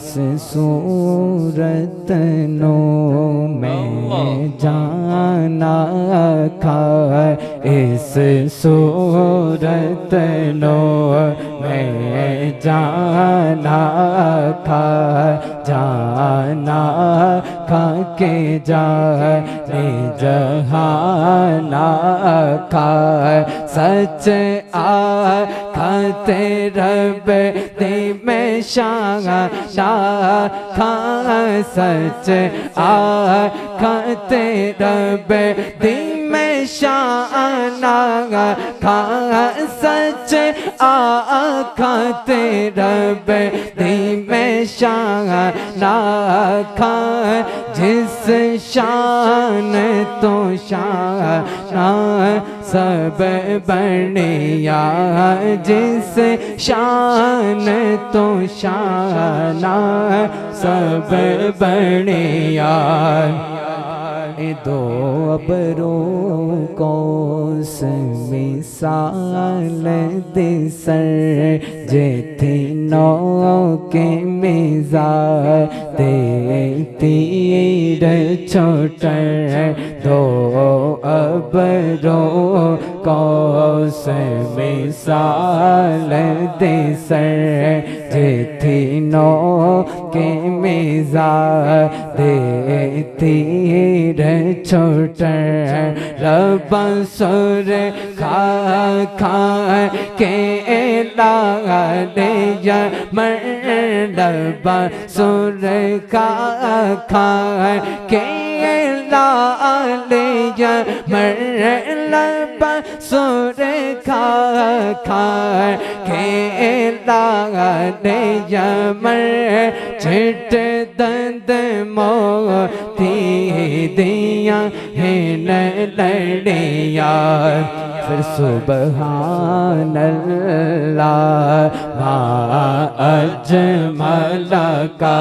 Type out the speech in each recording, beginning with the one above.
اس صورت نو میں جانا کھا اس صورت نو میں جانا کھا جانا کھا کے جانے جہانا کھا سچ کھاتے رب دی میں شاہ کھا سچ کھاتے رب دی میں شانا کھا سچ کھاتے رب دی میں شانا کھا جس شان تو شان سب بنیا جس شان تو شان سب بنیا دو ابروں کو مثال دسر جتھی نو کے مزار دے تیر چھوٹر دو ابروں کو مثال دسر جتھی نو کے مزار دے تیر چھوٹر رب سر کھا کھا کے لیا مر رب سر کھا کھا کے لیا مر رب سر کھا کھا کے لیا مر چھٹ دند موتی دیا ہن لڑیا پھر سبحان اللہ ما اجمل کا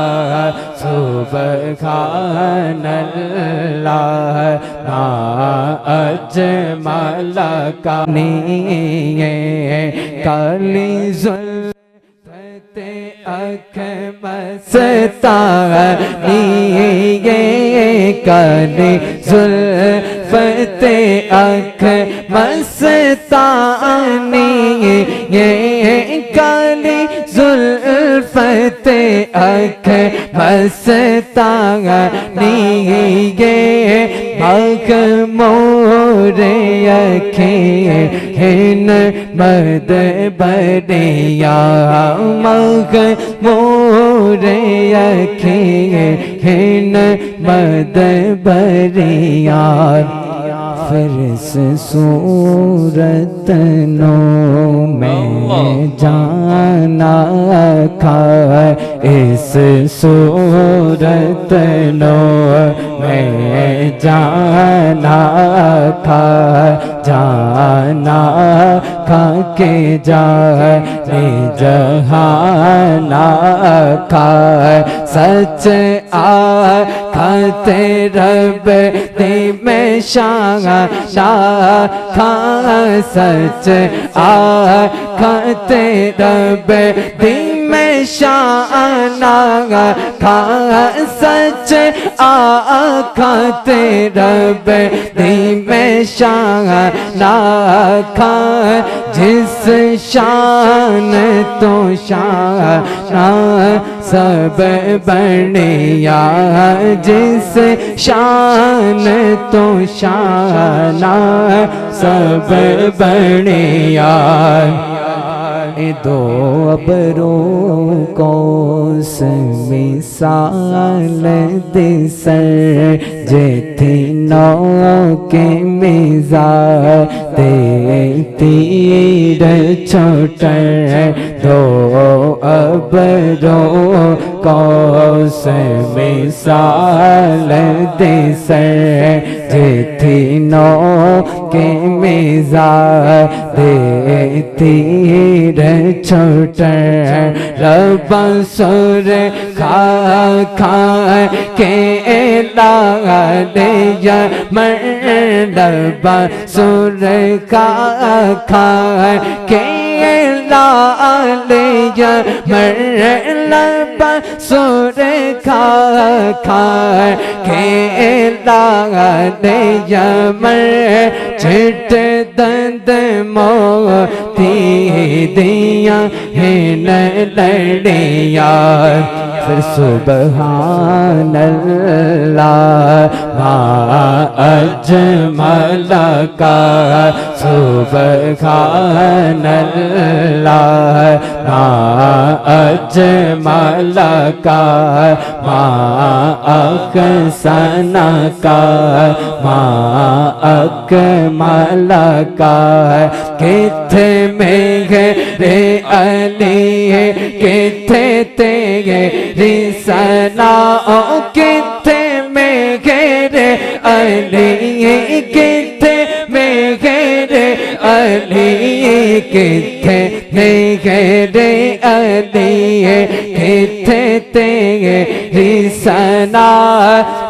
سبحان اللہ ما اجمل کا نیے کالی زلفت اکھ مستانی یہ کالی زلفت اکھ مستانی یہ کالی زلفت اکھ مستانی یہ مخمور اکھیں ہن مد بریا مخمور اکھیں ہن مد بریا پھر اس صورت نو میں جانا کھا اس صورت نو میں جانا کھا جانا کھا کے جانے جہانا کھا سچ کھاتے رب دی میں شاہ کھا سچ کھاتے رب دی میں شانا کھا سچ کھاتے رب دی میں شانا کھا جس شان تو شان سب بنیا جس شان تو شان سب بنیا دو ابروں کو مثال دسر جتھی نو کے مزار دے تیر چھوٹر دو ابروں کو مثال دسر جتھی نو کے مزار دے تیر چھوٹر رب سر کھا کھا کے لیا مر رب سر کھا کھا کے لالیا مرلب سر کھائے کہ لالیا مر چھٹ دند موتی دیاں ہن لڑیا پھر سبحان اللہ ما اجمل کا سبحان اللہ ما اجمل کا ما احسن کا ما اکمل کا کتھے میرے علی کتھے تیری ثنا کتھے میرے علی کتھے میرے علی کتھے میرے علی کتھے تیری ثنا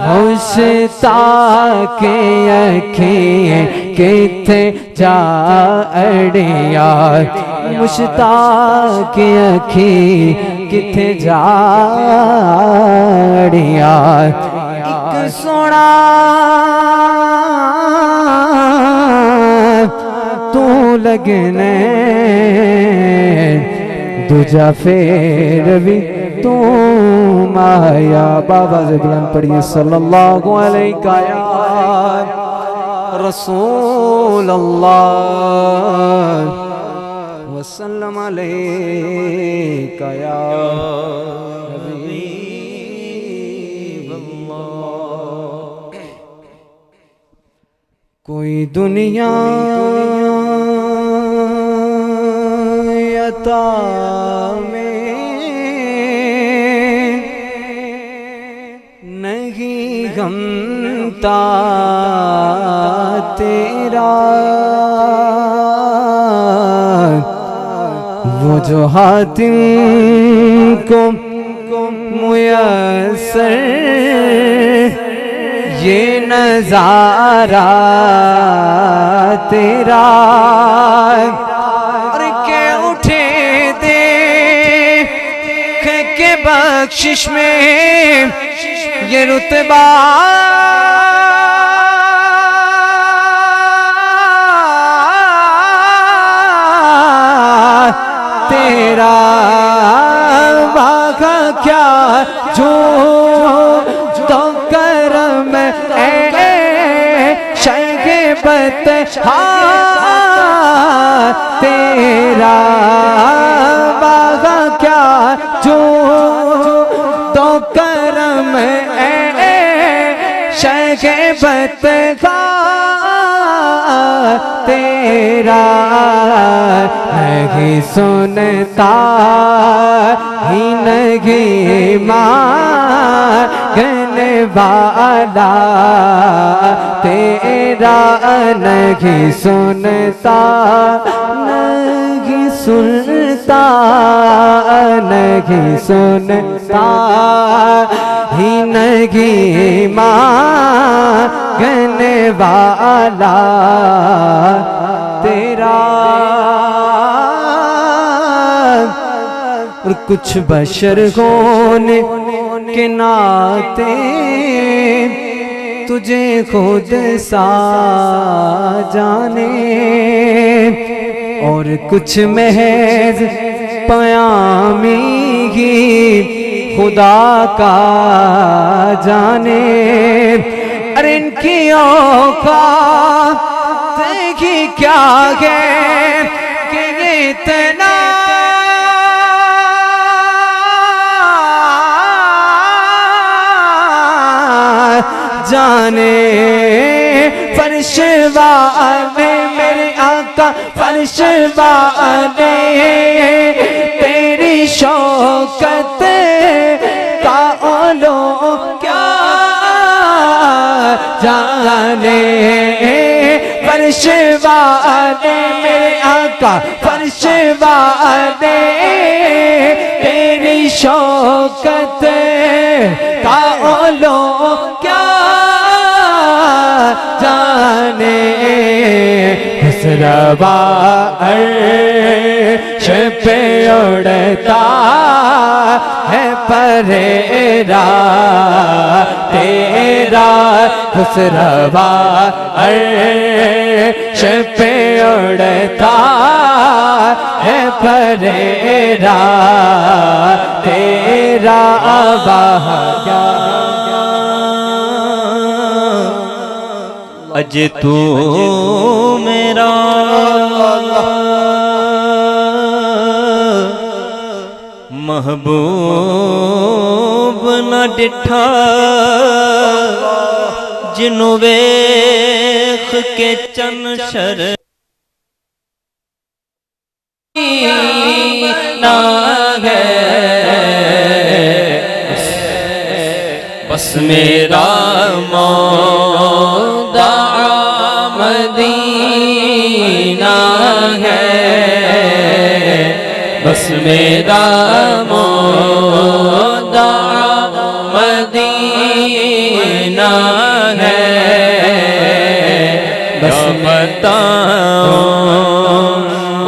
مشتاق اکھیں کتھے جاڑیا مشتاق اکھیں کتھے جاڑیا ایک سونا تو لگنے دوجا پھر بھی تو مایا بابا سے بلند پڑھیے صلی اللہ علیہ یا رسول اللہ وسلم علیہ یا حبیب اللہ کوئی دنیا عطا میں نہیں غمتا تیرا وہ جو حاتم کو میسر یہ نظارہ تیرا اور کہ اٹھے دیکھ کے بخشش میں یہ رتبہ تیرا واقع کیا جو تو کرم اے شہبت تیرا واقع کیا جو تو کرم اے شہبت تیرا نہیں سنتا ہی نہیں مانگنے والا تیرا نہیں سنتا نہیں سنتا نہیں سنتا ہی نہیں مانگنے والا تیرا اور کچھ بشر ہونے کے ناطے تجھے خود سا جانے اور کچھ محض پیامی ہی خدا کا جانے ارے ان کی اوقات ہی کیا ہے کہ اتنا جانے فرش والے میرے آقا فرش والے تیری شوکت کا اولو کیا جانے فرش والے میرے آقا فرش والے تیری شوکت کا اولو کیا جانے حسروا پہ اڑتا ہے پریرا تیرا خسروا عرش پہ اڑتا ہے پریرا تیرا بہایا اج تو میرا محبوب نہ ڈٹھا جنوں ویکھ کے چن شر نہ ہے بس میرا مودع مدینہ ہے بس میرا مودع مدینہ ہے بس بتاؤں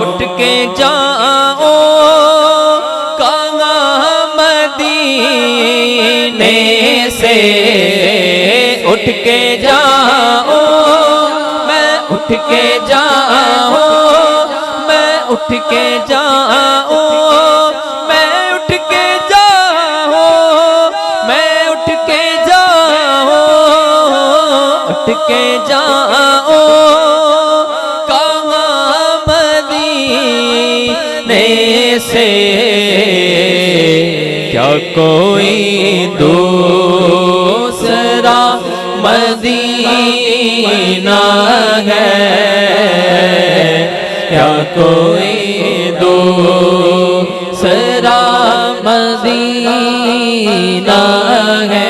اٹھ کے جاؤ کہاں مدینے سے اٹھ کے جاؤ میں اٹھ کے جاؤ میں اٹھ کے جاؤ میں اٹھ کے جاؤ میں اٹھ کے جاؤ اٹھ کے جاؤ کہاں مدینے سے کیا کوئی دوسرا مدینہ ہے کیا کوئی دوسرا مدینہ ہے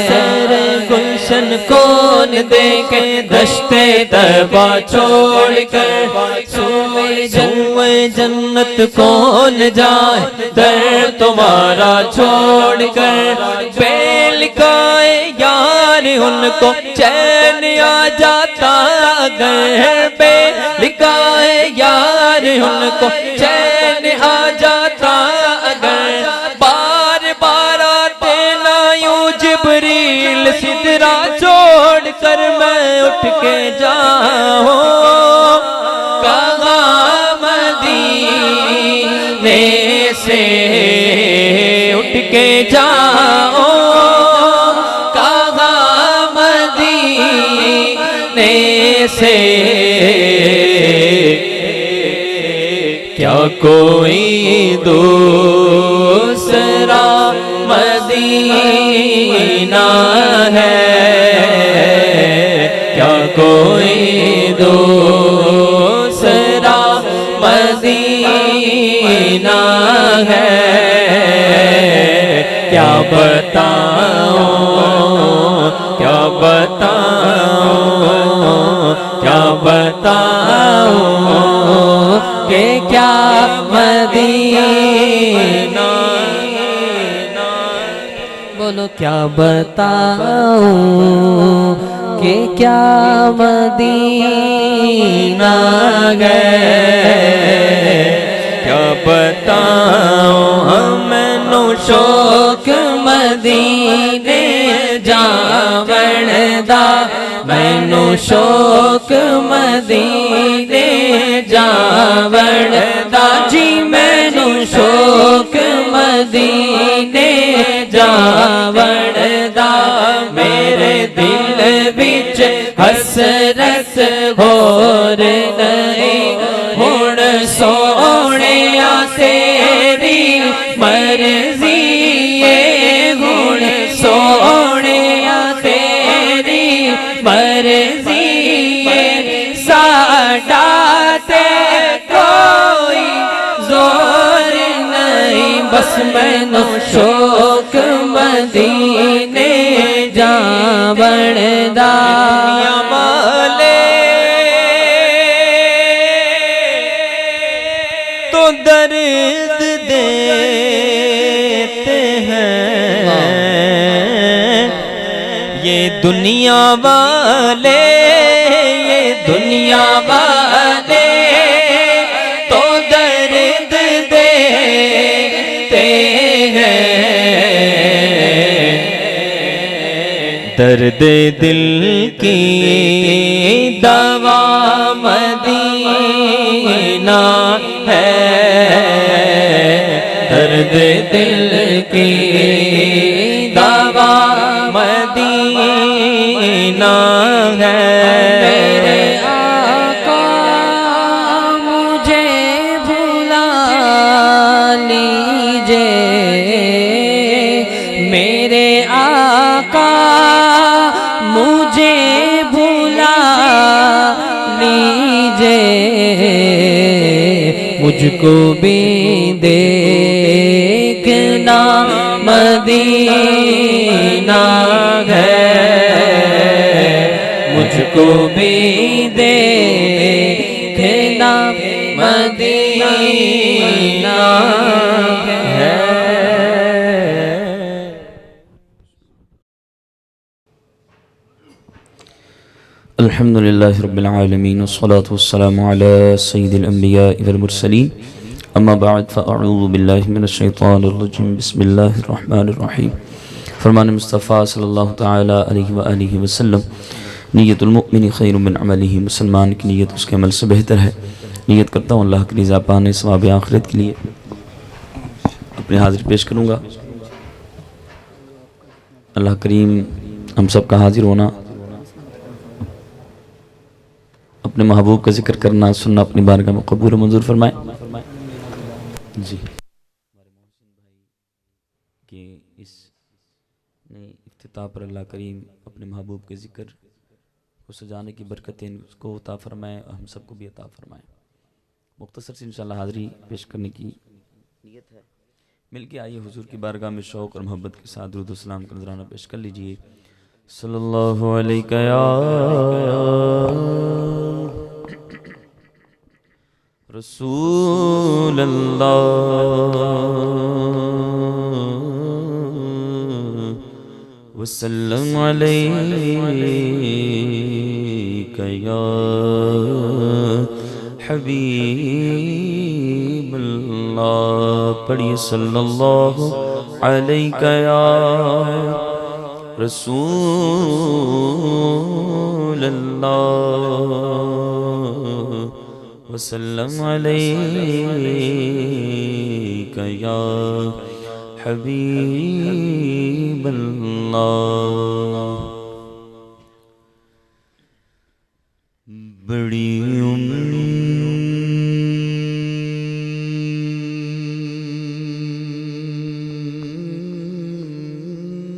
سر گلشن کون دیکھے دشتے طیبہ چھوڑ کر سوئے جنت کون جائے در تمہارا چھوڑ کر بے لکھائے یار ان کو چین آ جاتا اگر بے لکھائے یار ان کو چین آ جاتا اگر بار بار آتے نہ یوں جبریل سدرا چھوڑ کر میں اٹھ کے جاؤں کہاں مدینے سے اٹھ کے جاؤں کہاں مدینے سے کیا کوئی دوسرا مدینہ ہے کیا کوئی دوسرا مدینہ ہے کیا بتاؤں کیا بتاؤں کیا بتاؤں کہ کیا مدینہ بولو کیا بتاؤں کہ کیا مدینہ ہے کیا بتاؤں میں نو شوق مدینے جاون دا میں نو شوق مدینے جاون دا جی میں نو شوق مدینے جاون دا میرے دل وچ حسرت ہور نہیں ہن سونیا تیری مرضی ہن سونیا تیری مرضی ساڈا تے کوئی زور نہیں بس مینوں شوق مدینے جاون دا تو درد دیتے ہیں یہ دنیا والے یہ دنیا والے تو درد دیتے درد دل کی دوا مدینہ ہے، درد دل کی دوا مدینہ ہے۔ میرے آقا مجھے بھلا لیجئے، میرے آقا مجھے بھلا لیجئے، مجھ کو بھی دیکھنا مدینہ ہے، مجھ کو بھی دیکھنا مدینہ ہے۔ الحمد لله رب العالمين والصلاة والسلام على سيد الأنبياء والمرسلين اما بعد فأعوذ بالله من الشيطان الرجيم بسم الله الرحمن الرحيم۔ فرمان مصطفیٰ صلی اللہ تعالی علیہ وآلہ وسلم، نیت المؤمن خیر من عملہ، مسلمان کی نیت اس کے عمل سے بہتر ہے۔ نیت کرتا ہوں اللہ کی رضا پانے ثواب آخرت کے لیے اپنی حاضری پیش کروں گا۔ اللہ کریم ہم سب کا حاضر ہونا، اپنے محبوب کا ذکر کرنا سننا اپنی بارگاہ میں قبول و منظور فرمائے۔ جی کہ اس نے افتتاح پر اللہ کریم اپنے محبوب کے ذکر کو سجانے کی برکتیں اس کو عطا فرمائے اور ہم سب کو بھی عطا فرمائے۔ مختصر سے انشاءاللہ حاضری پیش کرنے کی نیت ہے۔ مل کے آئیے حضور کی بارگاہ میں شوق اور محبت کے ساتھ درود و سلام کا نذرانہ پیش کر لیجئے۔ صلی اللہ علیہ یا رسول اللہ وسلم علیک یا حبیب اللہ۔ پڑھیے صلی اللہ علیک یا رسول اللہ وسلم علیک یا حبیب اللہ۔ بڑی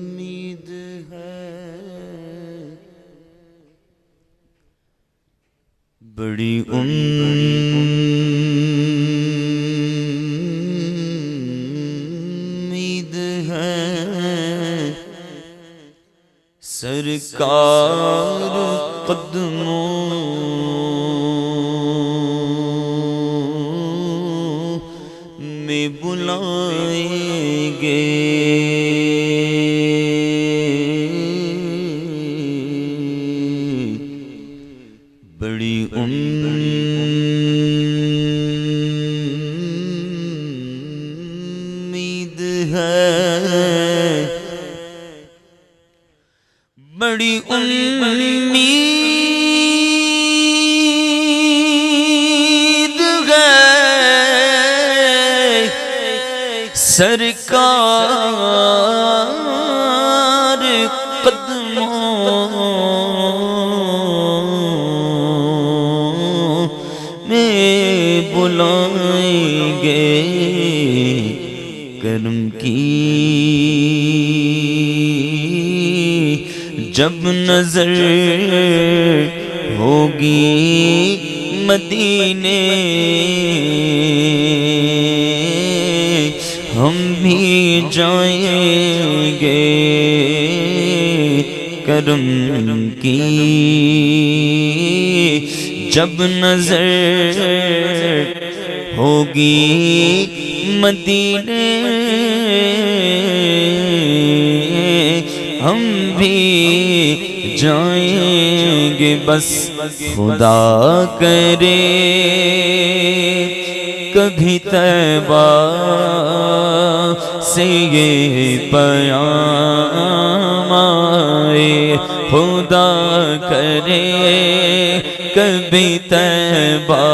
امید ہے، بڑی امید ہے، سرکار قدموں میں بلائیں گے، بڑی امید ہے، بڑی امید ہے، سرکار قدموں میں بلائیں گے، کرم کی جب نظر ہوگی مدینے، ہم بھی جائیں گے، کرم کی جب نظر ہوگی مدینے، ہم بھی جائیں گے، بس خدا کرے کبھی طیبہ سے یہ پیام آئے، خدا کرے کبھی طیبہ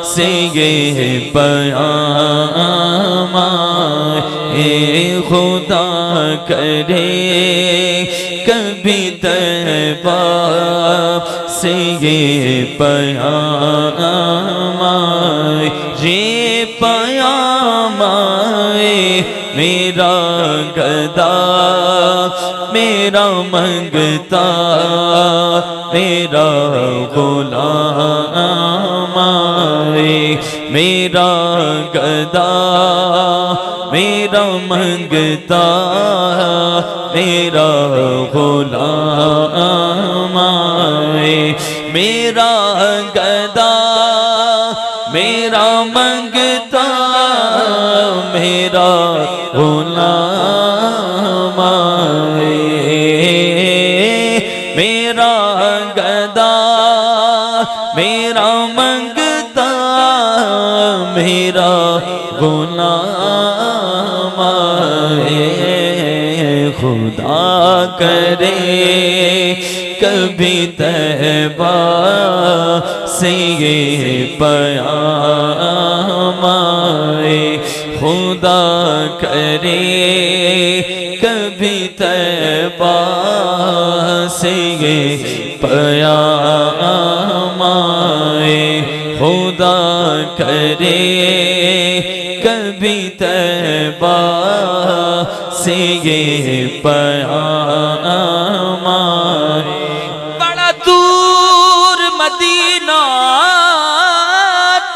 سے یہ پیام آئے، خدا کرے کبھی طیبہ سے یہ پیام آئے، یہ پیام آئے، میرا گدا میرا منگتا میرا غلام آئے، میرا گدا میرا منگتا میرا غلام آئے، میرا گدا میرا منگتا میرا غلام آئے، میرا گدا میرا منگتا میرا غلام آئے، خدا کرے کبھی طیبہ سے یہ پیام آئے، خدا کرے کبھی طیبہ سے یہ پیام آئے، خدا کرے کبھی طیبہ سے یہ پیام آئے۔ بڑا دور مدینہ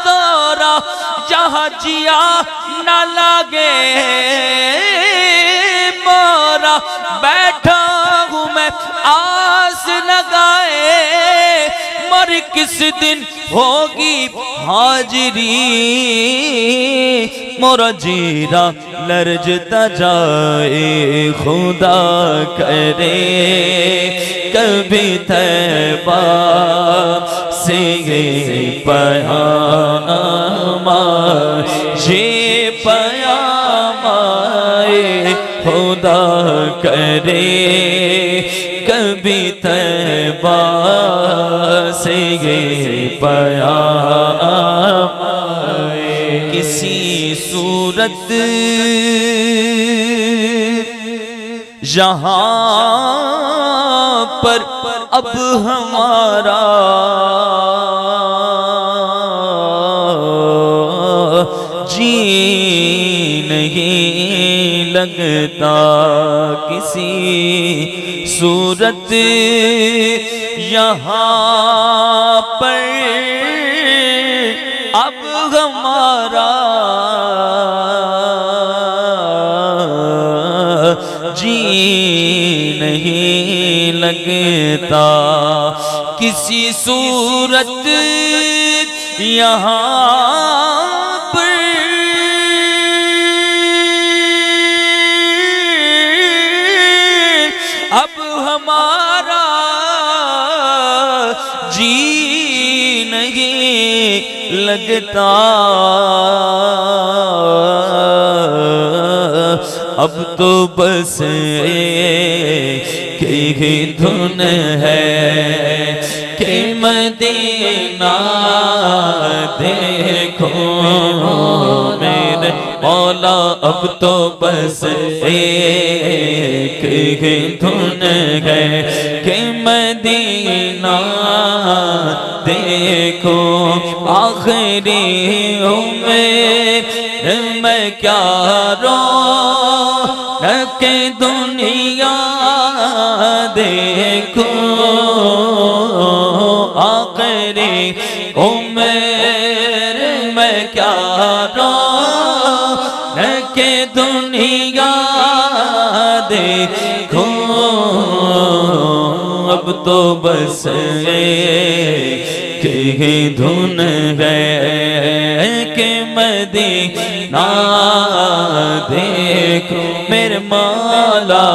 تورا جہاں جیا نہ لگے مورا، بیٹھا ہوں میں آس لگائے، مر کس دن ہوگی حاضری، مورا جیرا لرجتا جائے، خدا کرے کبھی طیبہ سے یہ پیام آئے، یہ پیام آئے، خدا کرے کبھی طیبہ سے یہ پیام آئے، کسی صورت یہاں پر اب ہمارا جی نہیں لگتا، کسی صورت یہاں پر اب ہمارا جی نہیں لگتا، کسی صورت یہاں پر اب ہمارا جی نہیں لگتا، اب تو بس ایک ہی دھن ہے کہ مدینہ دیکھو میرے مولا، اب تو بس ایک ہی دھن ہے کہ مدینہ دیکھو، آخری عمر میں کیا رونق دنیا دیکھو، آخری عمر میں کیا رونق دنیا دیکھو، اب تو بس ایک ہی دھن ہے کہ مدینہ دیکھو، میرے مولا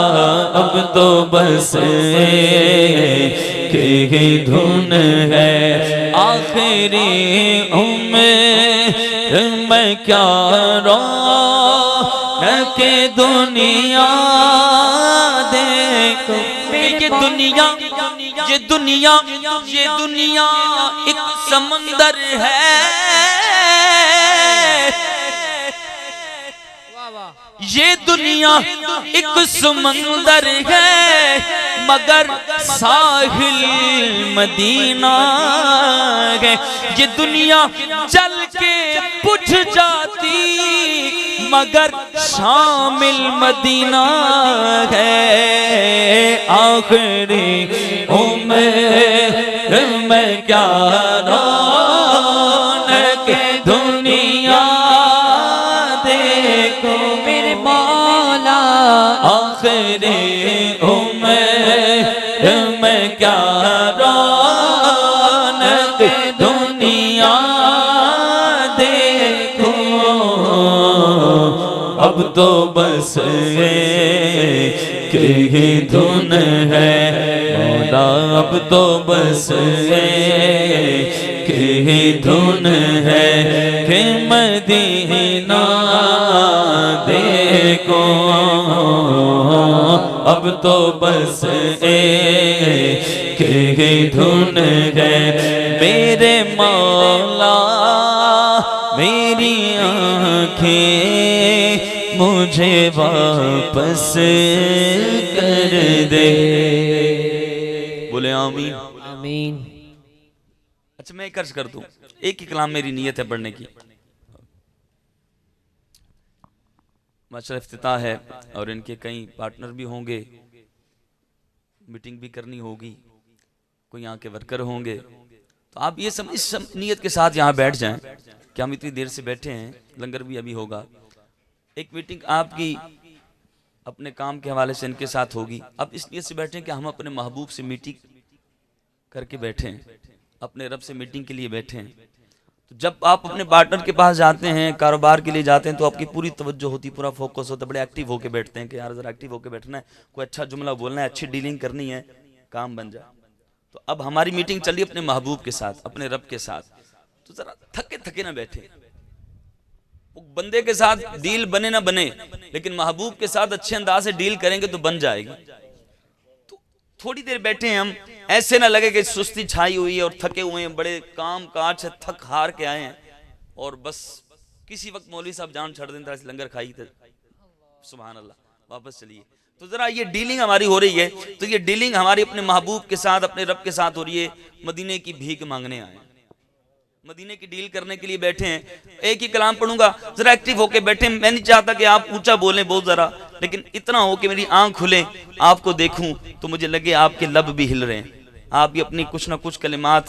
اب تو بس ایک ہی دھن ہے، آخری عمر میں کیا رونق دنیا دیکھو، یہ دنیا یہ دنیا یہ دنیا ایک سمندر ہے، یہ دنیا ایک سمندر ہے، مگر ساحل مدینہ ہے۔ یہ دنیا چل کے بجھ جاتی مگر شامل مدینہ ہے۔ آخری عمر میں کیا رونق دنیا دیکھو میرے مولا، آخری عمر میں کیا رونق دنیا دیکھو، اب تو بس ایک ہی دھن ہے مولا، اب تو بس ایک ہی دھن ہے کہ مدینہ دیکھو، اب تو بس ایک ہی دھن ہے میرے مولا، میری آنکھیں مجھے واپس کر دے، بولے آمین آمین۔ اچھا میں ایک عرض کر دوں، ایک ہی کلام میری نیت ہے پڑھنے کی، ماشاءاللہ افتتاح ہے اور ان کے کئی پارٹنر بھی ہوں گے، میٹنگ بھی کرنی ہوگی، کوئی یہاں کے ورکر ہوں گے، تو آپ یہ اس نیت کے ساتھ یہاں بیٹھ جائیں کہ ہم اتنی دیر سے بیٹھے ہیں، لنگر بھی ابھی ہوگا، ایک میٹنگ آپ کی اپنے کام کے حوالے سے ان کے ساتھ ہوگی، اب اس نیت سے بیٹھیں کہ ہم اپنے محبوب سے میٹنگ کر کے بیٹھیں، اپنے رب سے میٹنگ کے لیے بیٹھیں۔ تو جب آپ اپنے پارٹنر کے پاس جاتے ہیں، کاروبار کے لیے جاتے ہیں، تو آپ کی پوری توجہ ہوتی، پورا فوکس ہوتا ہے، بڑے ایکٹیو ہو کے بیٹھتے ہیں کہ یار ذرا ایکٹیو ہو کے بیٹھنا ہے، کوئی اچھا جملہ بولنا ہے، اچھی ڈیلنگ کرنی ہے، کام بن جائے۔ تو اب ہماری میٹنگ چل رہی ہے اپنے محبوب کے ساتھ، اپنے رب کے ساتھ، تو ذرا تھکے تھکے نہ بیٹھے، بندے کے ساتھ ڈیل بنے نہ بنے، لیکن محبوب کے ساتھ اچھے انداز سے ڈیل کریں گے تو بن جائے گی۔ تو تھوڑی دیر بیٹھے ہیں ہم، ایسے نہ لگے کہ سستی چھائی ہوئی ہے اور تھکے ہوئے ہیں، بڑے کام کاج سے تھک ہار کے آئے ہیں اور بس کسی وقت مولوی صاحب جان چھڑ دیں طرح سے لنگر کھائی تھے، سبحان اللہ، واپس چلیے۔ تو ذرا یہ ڈیلنگ ہماری ہو رہی ہے، تو یہ ڈیلنگ ہماری اپنے محبوب کے ساتھ، اپنے رب کے ساتھ ہو رہی ہے، مدینے کی بھیک مانگنے آئے ہیں، مدینے کی ڈیل کرنے کے لیے بیٹھے ہیں۔ ایک ہی کلام پڑھوں گا، ذرا ایکٹیو ہو کے بیٹھیں، میں نہیں چاہتا کہ آپ اونچا بولیں بہت ذرا، لیکن اتنا ہو کہ میری آنکھ کھلے، آپ کو دیکھوں تو مجھے لگے آپ کے لب بھی ہل رہے ہیں، آپ بھی اپنی کچھ نہ کچھ کلمات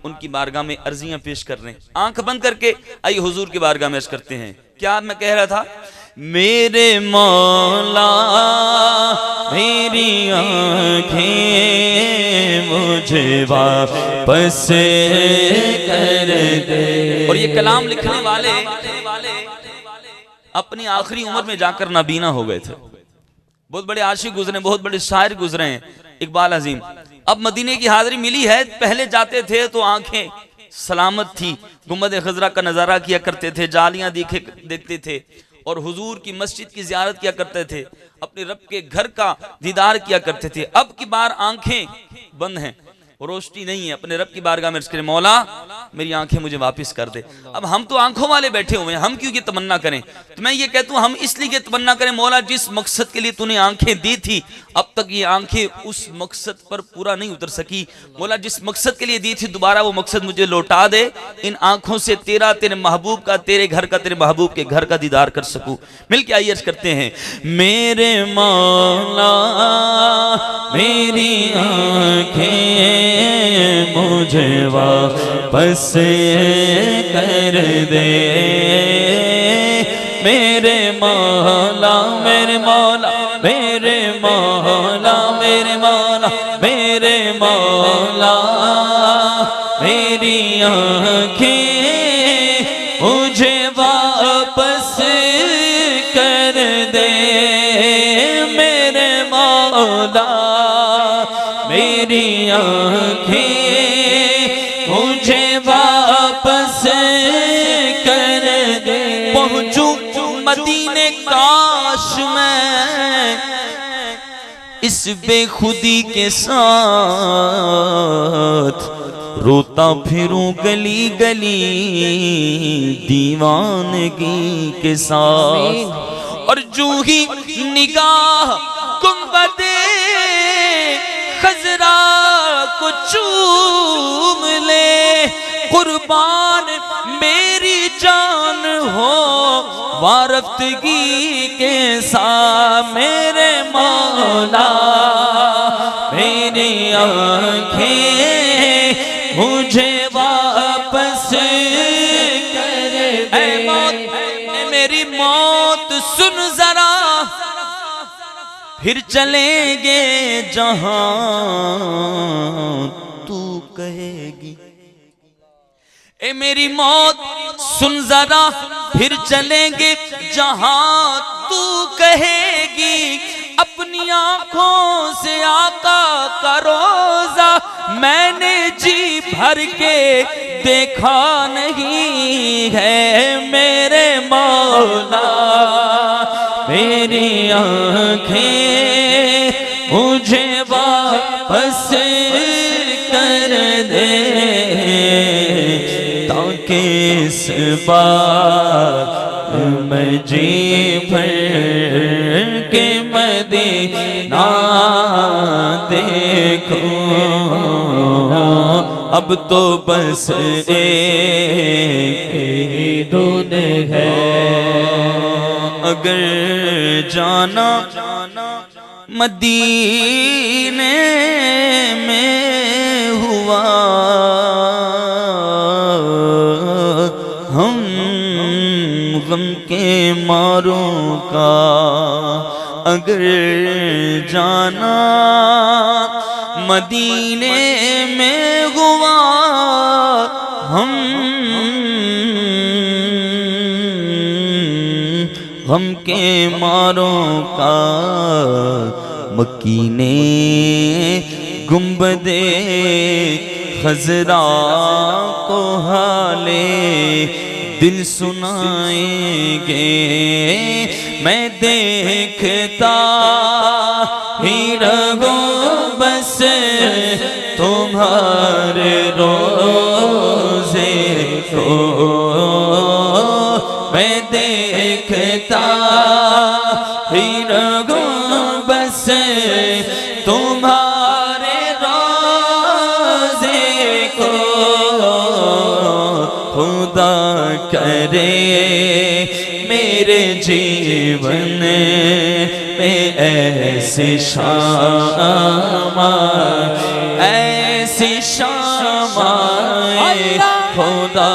ان کی بارگاہ میں عرضیاں پیش کر رہے ہیں۔ آنکھ بند کر کے آئیے حضور کی بارگاہ میں عرض کرتے ہیں۔ کیا میں کہہ رہا تھا؟ میرے مولا میری آنکھیں مجھے واپس کر دے۔ اور یہ کلام لکھنے والے اپنی آخری عمر میں جا کر نابینا ہو گئے تھے، بہت بڑے عاشق گزرے، بہت بڑے شاعر گزرے ہیں، اقبال عظیم۔ اب مدینے کی حاضری ملی ہے، پہلے جاتے تھے تو آنکھیں سلامت تھی، گنبد خضرا کا نظارہ کیا کرتے تھے، جالیاں دیکھتے تھے اور حضور کی مسجد کی زیارت کیا کرتے تھے، اپنے رب کے گھر کا دیدار کیا کرتے تھے۔ اب کی بار آنکھیں بند ہیں، روشنی نہیں ہے، اپنے رب کی بارگاہ میں عرض کریں مولا میری آنکھیں مجھے واپس کر دے۔ اب ہم تو آنکھوں والے بیٹھے ہوئے ہیں، ہم کیوں یہ تمنا کریں؟ تو میں یہ کہتا ہوں ہم اس لیے تمنا کریں مولا جس مقصد کے لیے تو نے آنکھیں دی تھی، اب تک یہ آنکھیں اس مقصد پر پورا نہیں اتر سکی، مولا جس مقصد کے لیے دی تھی دوبارہ وہ مقصد مجھے لوٹا دے، ان آنکھوں سے تیرا، تیرے محبوب کا، تیرے گھر کا، تیرے محبوب کے گھر کا دیدار کر سکوں۔ مل کے آئیے عرض کرتے ہیں میرے مولا میری آنکھیں مجھے واپس کر دے، میرے مولا میرے مولا میرے مولا میرے مولا میرے مولا میری آنکھیں مجھے واپس کر دے، میرے مولا میری آنکھیں مجھے واپس کر دے۔ پہنچوں مدینے کاش میں اس بے خودی کے ساتھ روتا پھروں گلی گلی دیوانگی کے ساتھ اور جو ہی نگاہ گنبد خضرا کو چوم لے قربان میری جان ہو وارفتگی کے ساتھ میرے مولا میری آنکھیں مجھے واپس کر دے اے موت اے میری موت سن ذرا پھر چلیں گے جہاں تو کہے گی اے میری موت سن ذرا پھر چلیں گے جہاں تو کہے گی اپنی آنکھوں سے آقا کا روزہ میں نے جی بھر کے دیکھا نہیں ہے میرے مولا میری آنکھیں مجھے واپس کر دے تاکہ اس بار میں جی بھر کے مدینہ دیکھوں اب تو بس ایک دن ہے اگر جانا مدینے میں ہوا ہم غم کے ماروں کا اگر جانا مدینے میں ہوا ہم غم کے ماروں کا مکی نے گنبد خضرا کو حالے دل سنائیں گے میں دیکھتا ہی رہوں بس تمہارے روزے کو میں دیکھتا ہی رہوں بس تمہارے روزے کو خدا کرے میرے جیون میں ایسی شام ایسی شام خدا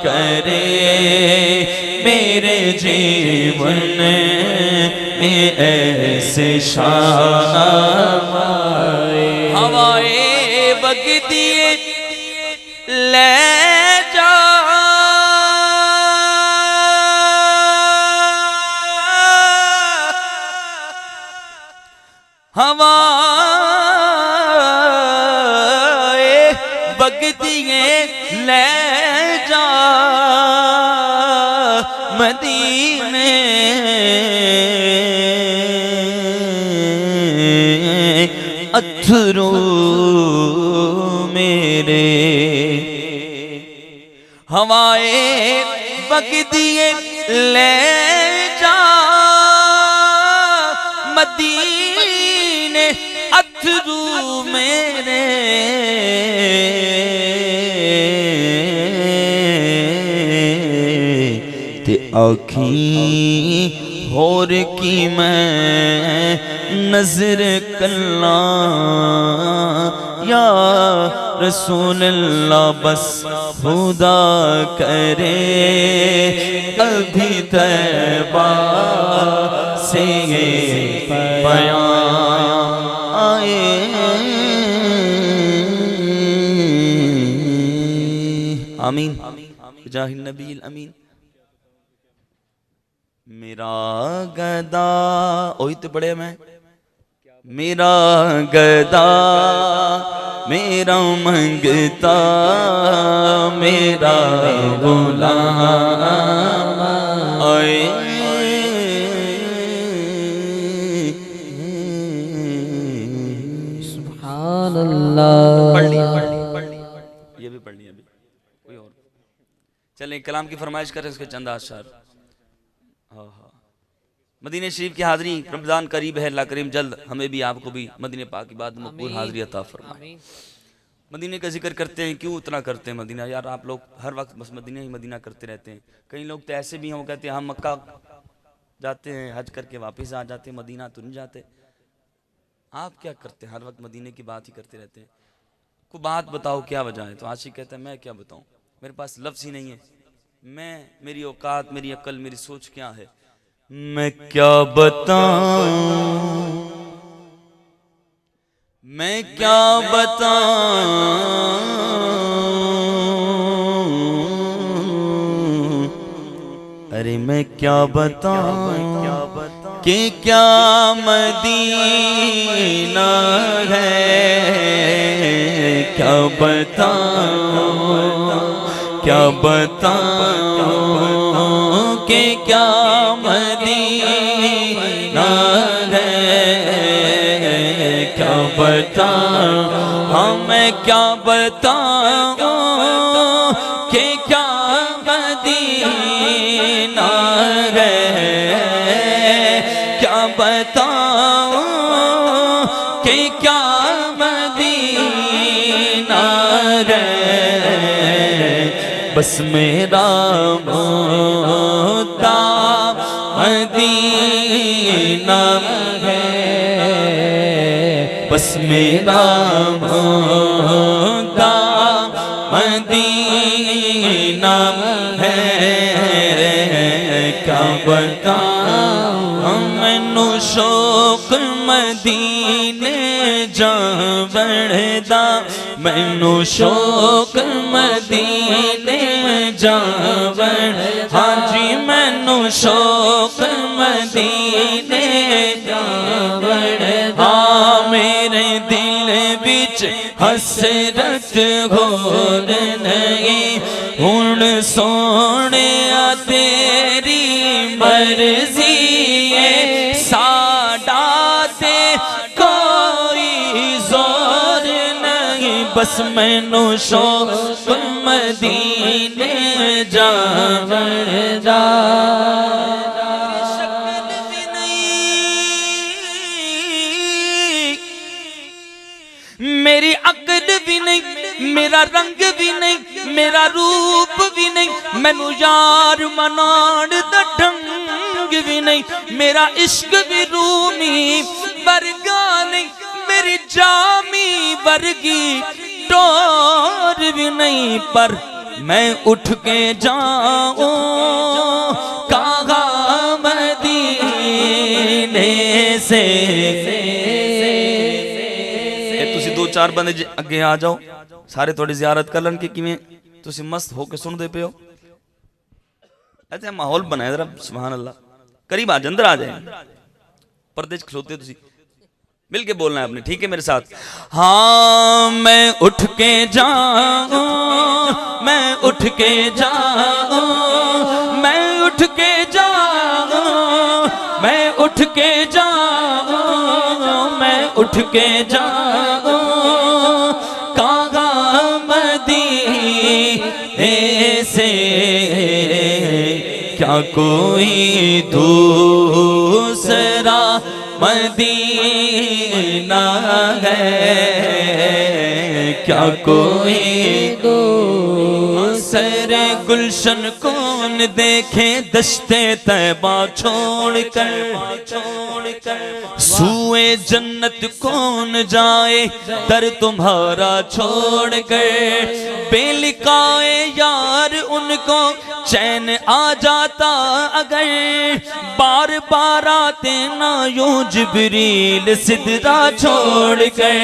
کرے میرے جیون میں ایسے شام ہوائے وگدی لے جا ہوائے وگدی لے جا مدینے اتھرو میرے ہوائے وگدیے لے جا مدینے اتھرو میرے آنکھیں ہور کی میں نظر کلاں یا رسول اللہ بس خدا کرے ابھی طیبہ سے بیان آئے آمین بجاہ النبی الامین میرا گدا اوہی تو پڑھے میں میرا گدا میرا منگتا میرا غلام آئے سبحان اللہ. یہ بھی پڑھ لی ابھی کوئی اور. چلیں کلام کی فرمائش کریں اس کے چند اشعار. مدینہ شریف کی حاضری، رمضان قریب ہے، اللہ کریم جلد ہمیں بھی آپ کو بھی مدینہ پاک کی بعد مقبول حاضری عطا فرمائے. مدینہ کا ذکر کرتے ہیں، کیوں اتنا کرتے ہیں مدینہ؟ یار آپ لوگ ہر وقت بس مدینہ ہی مدینہ کرتے رہتے ہیں. کئی لوگ تو ایسے بھی ہیں وہ کہتے ہیں ہم مکہ جاتے ہیں حج کر کے واپس آ جاتے ہیں، مدینہ تو نہیں جاتے. آپ کیا کرتے ہیں؟ ہر وقت مدینہ کی بات ہی کرتے رہتے ہیں. کوئی بات بتاؤ کیا وجہ ہے؟ تو عاشق کہتا ہے میں کیا بتاؤں، میرے پاس لفظ ہی نہیں ہے. میری اوقات، میری عقل، میری سوچ کیا ہے؟ میں کیا بتاؤں، میں کیا بتاؤں، ارے میں کیا بتاؤں کہ کیا مدینہ ہے، کیا بتاؤں، کیا بتاؤں کہ کیا مدینہ ہے، کیا بتاؤں، ہاں میں کیا بتاؤں کہ کیا مدینہ ہے، کیا بتاؤں کہ کیا مدینہ ہے. بس میرا مدعا مدینہ ہے، بس میرا مدعا مدینہ ہے. کیا بتاؤں مینوں شوق مدینے جا بڑھدا، مینوں شوق مدینے جا بڑھدا، ہاں جی مینوں شوق مدینے جا بڑھدا. میرے دل وچ حسرت ہور نہیں، ہن سونیا تیری مرضی ہے، ساڈا تے کوئی زور نہیں. بس مینوں شوق مدینے جا بڑھدا. میری عقل بھی نہیں، میرا رنگ بھی نہیں، میرا روپ بھی نہیں، مینوں یار منان دا ڈھنگ بھی نہیں، میرا عشق بھی رومی ورگا نہیں، میری جامی ورگی ٹور بھی نہیں. پر میں اٹھ کے جاؤں کہاں مدینے سے. دو چار بندے اگے آ جاؤ، سارے تھوڑی زیارت کر لن کہ کیویں تسی مست ہو کے سن دے پے ہو. ایسے ماحول بنائے ذرا، سبحان اللہ. قریب آ جائیں، اندر آ جائیں، پردے چ کھلوتے تسی مل کے بولنا ہے اپنے، ٹھیک ہے میرے ساتھ؟ ہاں میں اٹھ کے جاؤں، میں اٹھ کے جاؤں، میں اٹھ کے جاؤں، میں اٹھ کے جاؤں، میں اٹھ کے جاؤں کہاں مدینے سے. کیا کوئی دوسرا مدینہ ہے، کیا کوئی دوسرے گلشن کون دیکھے دشتے طیبہ چھوڑ کر، سوئے جنت کون جائے در تمہارا چھوڑ کر. بے لقائے یار ان کو چین آ جاتا اگر، بار بار آتے نہ یوں جبریل سدرا چھوڑ کر.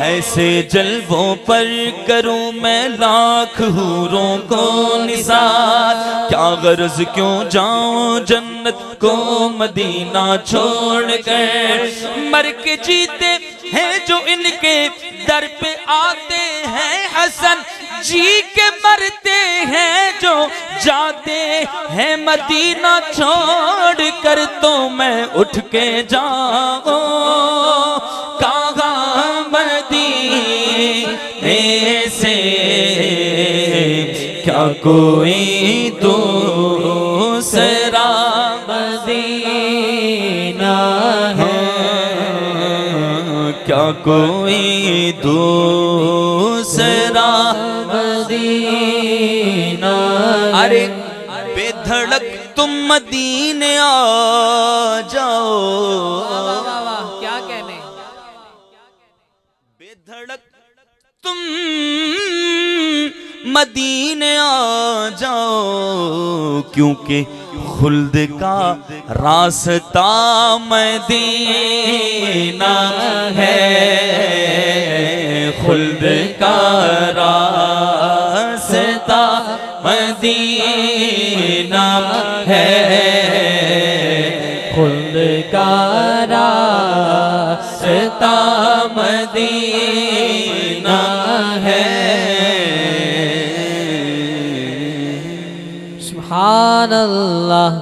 ایسے جلووں پر کروں میں لاکھ حوروں کو نثار، کیا غرض کیوں جاؤں جنت کو مدینہ چھوڑ کر. مر کے جیتے ہیں جو ان کے در پہ آتے ہیں حسن، جی کے مرتے ہیں جو جاتے ہیں مدینہ چھوڑ کر. تو میں اٹھ کے جاؤں کہاں مدینہ کیا کوئی دوسرا مدینہ ہے، کیا کوئی دوسرا مدینہ؟ ارے بے دھڑک تم مدینے آ جاؤ، کیا کہنے، بے دھڑک تم مدینے آ جاؤ، کیونکہ خلد کا راستہ مدینہ ہے، خلد کا راستہ مدینہ ہے، خلد کا راستہ مدینہ ہے۔ سبحان اللہ۔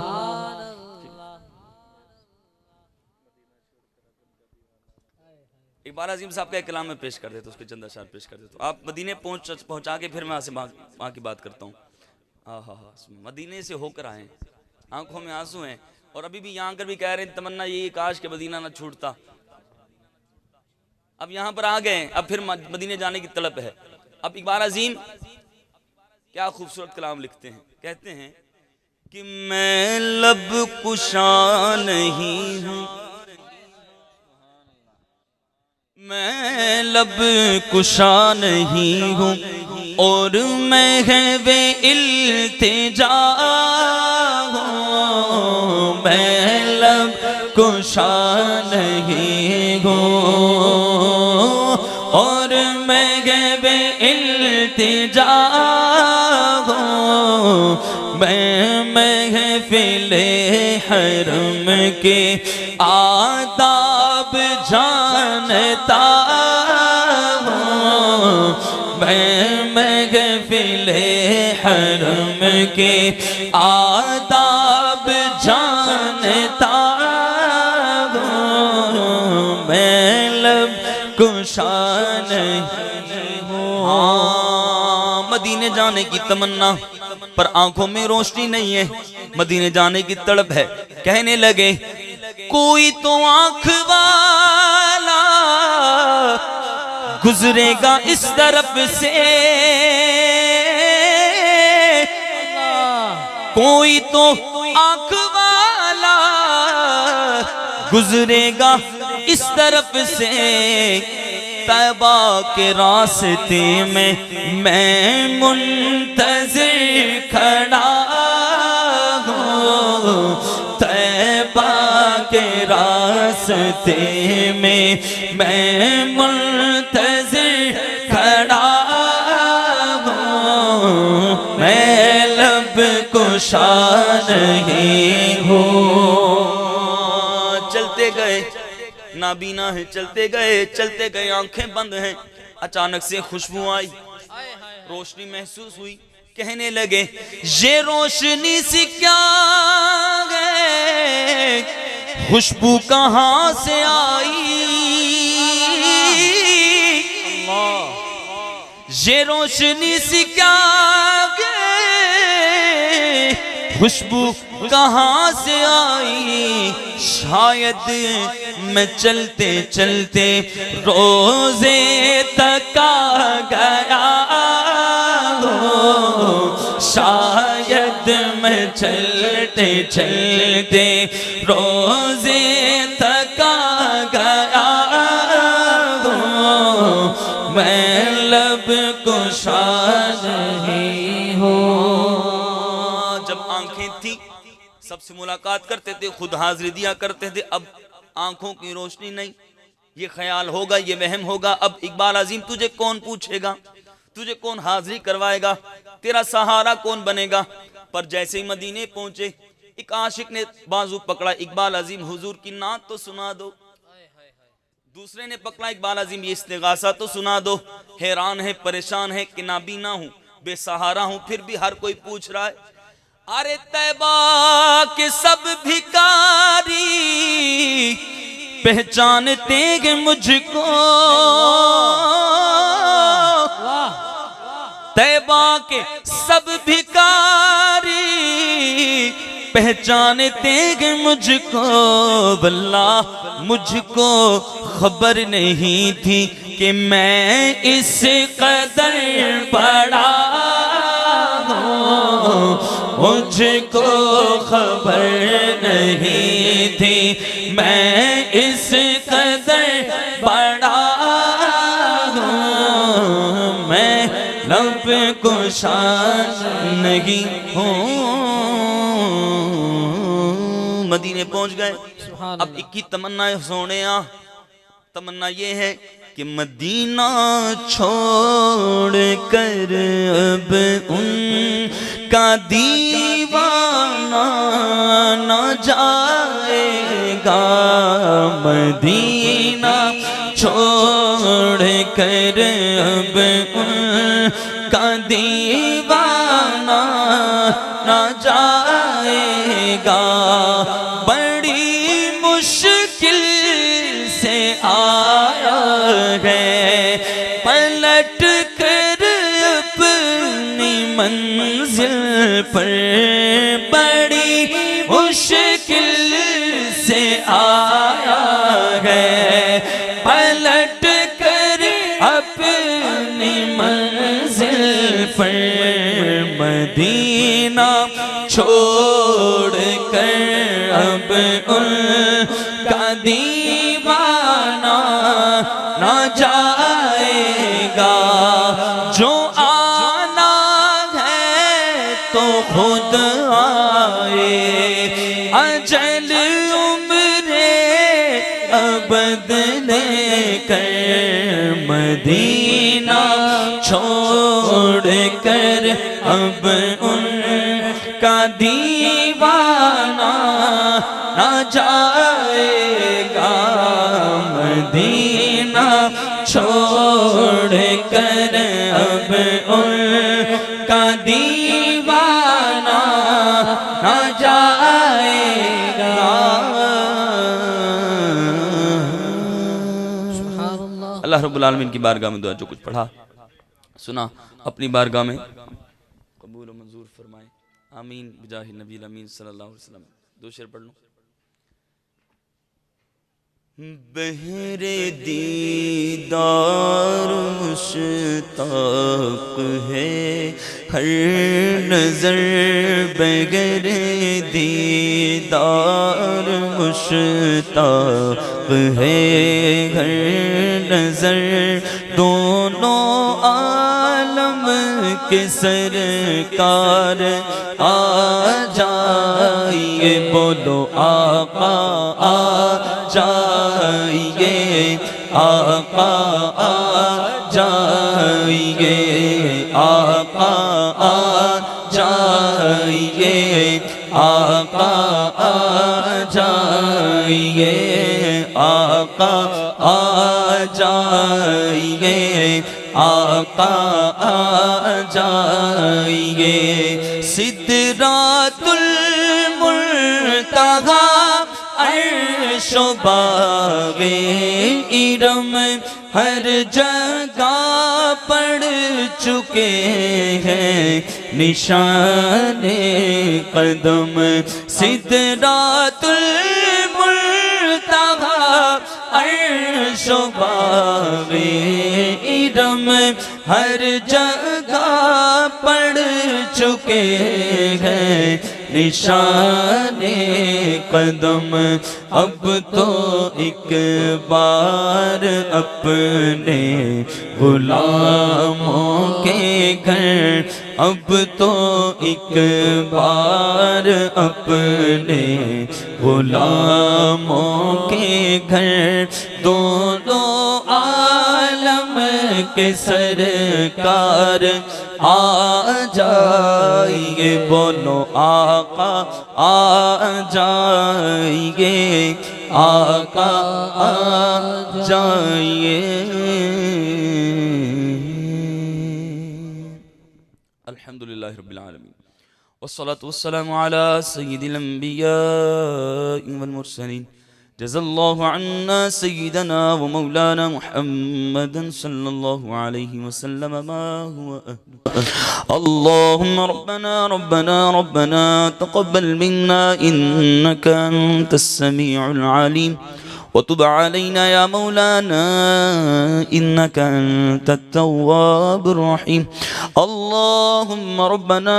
اقبال عظیم صاحب کا ایک کلام میں پیش کر دیتا ہوں، اس کے چند اشعار پیش کر دیتا ہوں، آپ مدینے پہنچا کے پھر میں وہاں کی بات کرتا ہوں۔ مدینے سے ہو کر آئے، آنکھوں میں آنسو ہیں، اور ابھی بھی یہاں کر بھی کہہ رہے ہیں تمنا یہ کاش کہ مدینہ نہ چھوٹتا۔ اب یہاں پر آ گئے، اب پھر مدینے جانے کی طلب ہے۔ اب اقبال عظیم کیا خوبصورت کلام لکھتے ہیں، کہتے ہیں کہ میں لب کشا نہیں ہوں، میں لب کشا نہیں ہوں، اور میں بے التجا ہوں، میں لب کشا نہیں ہوں، اور میں بے التجا ہوں، میں محفل حرم کے آداب جانتا ہوں، میں محفل حرم کے آداب جانتا ہوں، میں لب کشا نہیں ہوں۔ مدینے جانے کی تمنا پر آنکھوں میں روشنی نہیں ہے، مدینے جانے کی طلب ہے۔ کہنے لگے کوئی تو آنکھ والا گزرے گا اس طرف سے، کوئی تو آنکھ والا گزرے گا اس طرف سے، طیبہ کے راستے میں منتظر کھڑا ہوں، طیبہ کے راستے میں منتظر کھڑا ہوں، میں لب کشا نہیں ہوں۔ چلتے گئے نابینا ہے، چلتے گئے آنکھیں بند ہیں، اچانک سے خوشبو آئی، روشنی محسوس ہوئی، کہنے لگے یہ روشنی سی کیا ہے، خوشبو کہاں سے آئی، یہ روشنی سی کیا ہے، خوشبو کہاں سے آئی، شاید میں چلتے چلتے روزے تک آ گیا ہوں، شاید میں چلتے چلتے روزے تک آ گیا ہوں، میں لب کشا نہیں ہوں۔ جب آنکھیں تھی سب سے ملاقات کرتے تھے، خود حاضری دیا کرتے تھے، اب آنکھوں کی روشنی نہیں، یہ خیال ہوگا، یہ وہم ہوگا، اب اقبال عظیم تجھے کون پوچھے گا، تجھے کون حاضری کروائے گا، تیرا سہارا کون بنے گا۔ پر جیسے ہی مدینے پہنچے، ایک عاشق نے بازو پکڑا، اقبال عظیم حضور کی نعت تو سنا دو، دوسرے نے پکڑا اقبال عظیم یہ استغاثہ تو سنا دو، حیران ہے پریشان ہے کہ نابینا ہوں، بے سہارا ہوں، پھر بھی ہر کوئی پوچھ رہا ہے۔ ارے طیبہ کے سب بھکاری پہچانتے گے مجھ کو، طیبہ کے سب بھکاری پہچانتے ہیں مجھ کو، واللہ مجھ کو خبر نہیں تھی کہ میں اس قدر بڑا ہوں، مجھ کو خبر نہیں تھی میں اس قدر بڑا ہوں، میں لب کشا نہیں ہوں۔ مدینے پہنچ گئے، اب ایک ہی تمنا ہے سونے، تمنا یہ ہے کہ مدینہ چھوڑ کر اب ان کا دیوانہ نہ جائے گا، مدینہ چھوڑ کر اب ان کا دیوانہ نہ جائے گا، بڑی مشکل سے آیا ہے پلٹ کر اپنی منزل پر، بڑی مشکل سے آیا ہے پلٹ کر اپنی منزل پر، مدینہ چھوڑ کر اب ان کا دیوانہ نہ جائے گا، جو آنا ہے تو خود آئے، اجل عمر ابد لے کر، مدینہ چھوڑ کر اب ان کا دیوانہ نہ جائے گا، مدینہ چھوڑ کر اب ان کا دیوانہ نہ جائے گا۔ اللہ رب العالمین کی بارگاہ میں دعا، جو کچھ پڑھا سنا اپنی بارگاہ میں قبول و منظور فرمائے، آمین بجاہ نبی الامین صلی اللہ علیہ وسلم۔ دو شعر پڑھ لوں۔ بہر دیدار مشتاق ہے ہر نظر، بغیر دیدار مشتاق ہے ہر نظر، دونوں عالم کے سرکار آ جائیے، بولو آقا آ جائیے، آقا آ جائیے، آقا آ جائیے، آقا آ جائیے، آقا آ جائیے، آقا آ جائیے، سدرات المنتہا عرش و باغ ارم ہر جگہ پڑ چکے ہیں نشان قدم، سدرات المنتہا عرش و باغ ارم ہر جگہ پڑ چکے ہیں نشان قدم، اب تو ایک بار اپنے غلاموں کے گھر، اب تو ایک بار اپنے غلاموں کے گھر، دونوں عالم کے سرکار آ جائیے، بولو آقا آ جائیے، آقا آ جائیے۔ الحمدللہ رب العالمین، والصلاة والسلام على سید الانبیاء والمرسلین، جزا اللہ عنا سیدنا و مولانا محمد صلی اللہ علیہ وسلم ما هو اللہم ربنا تقبل منا انك انت السمیع العلیم وتب علينا يا مولانا إنك أنت التواب الرحيم اللهم ربنا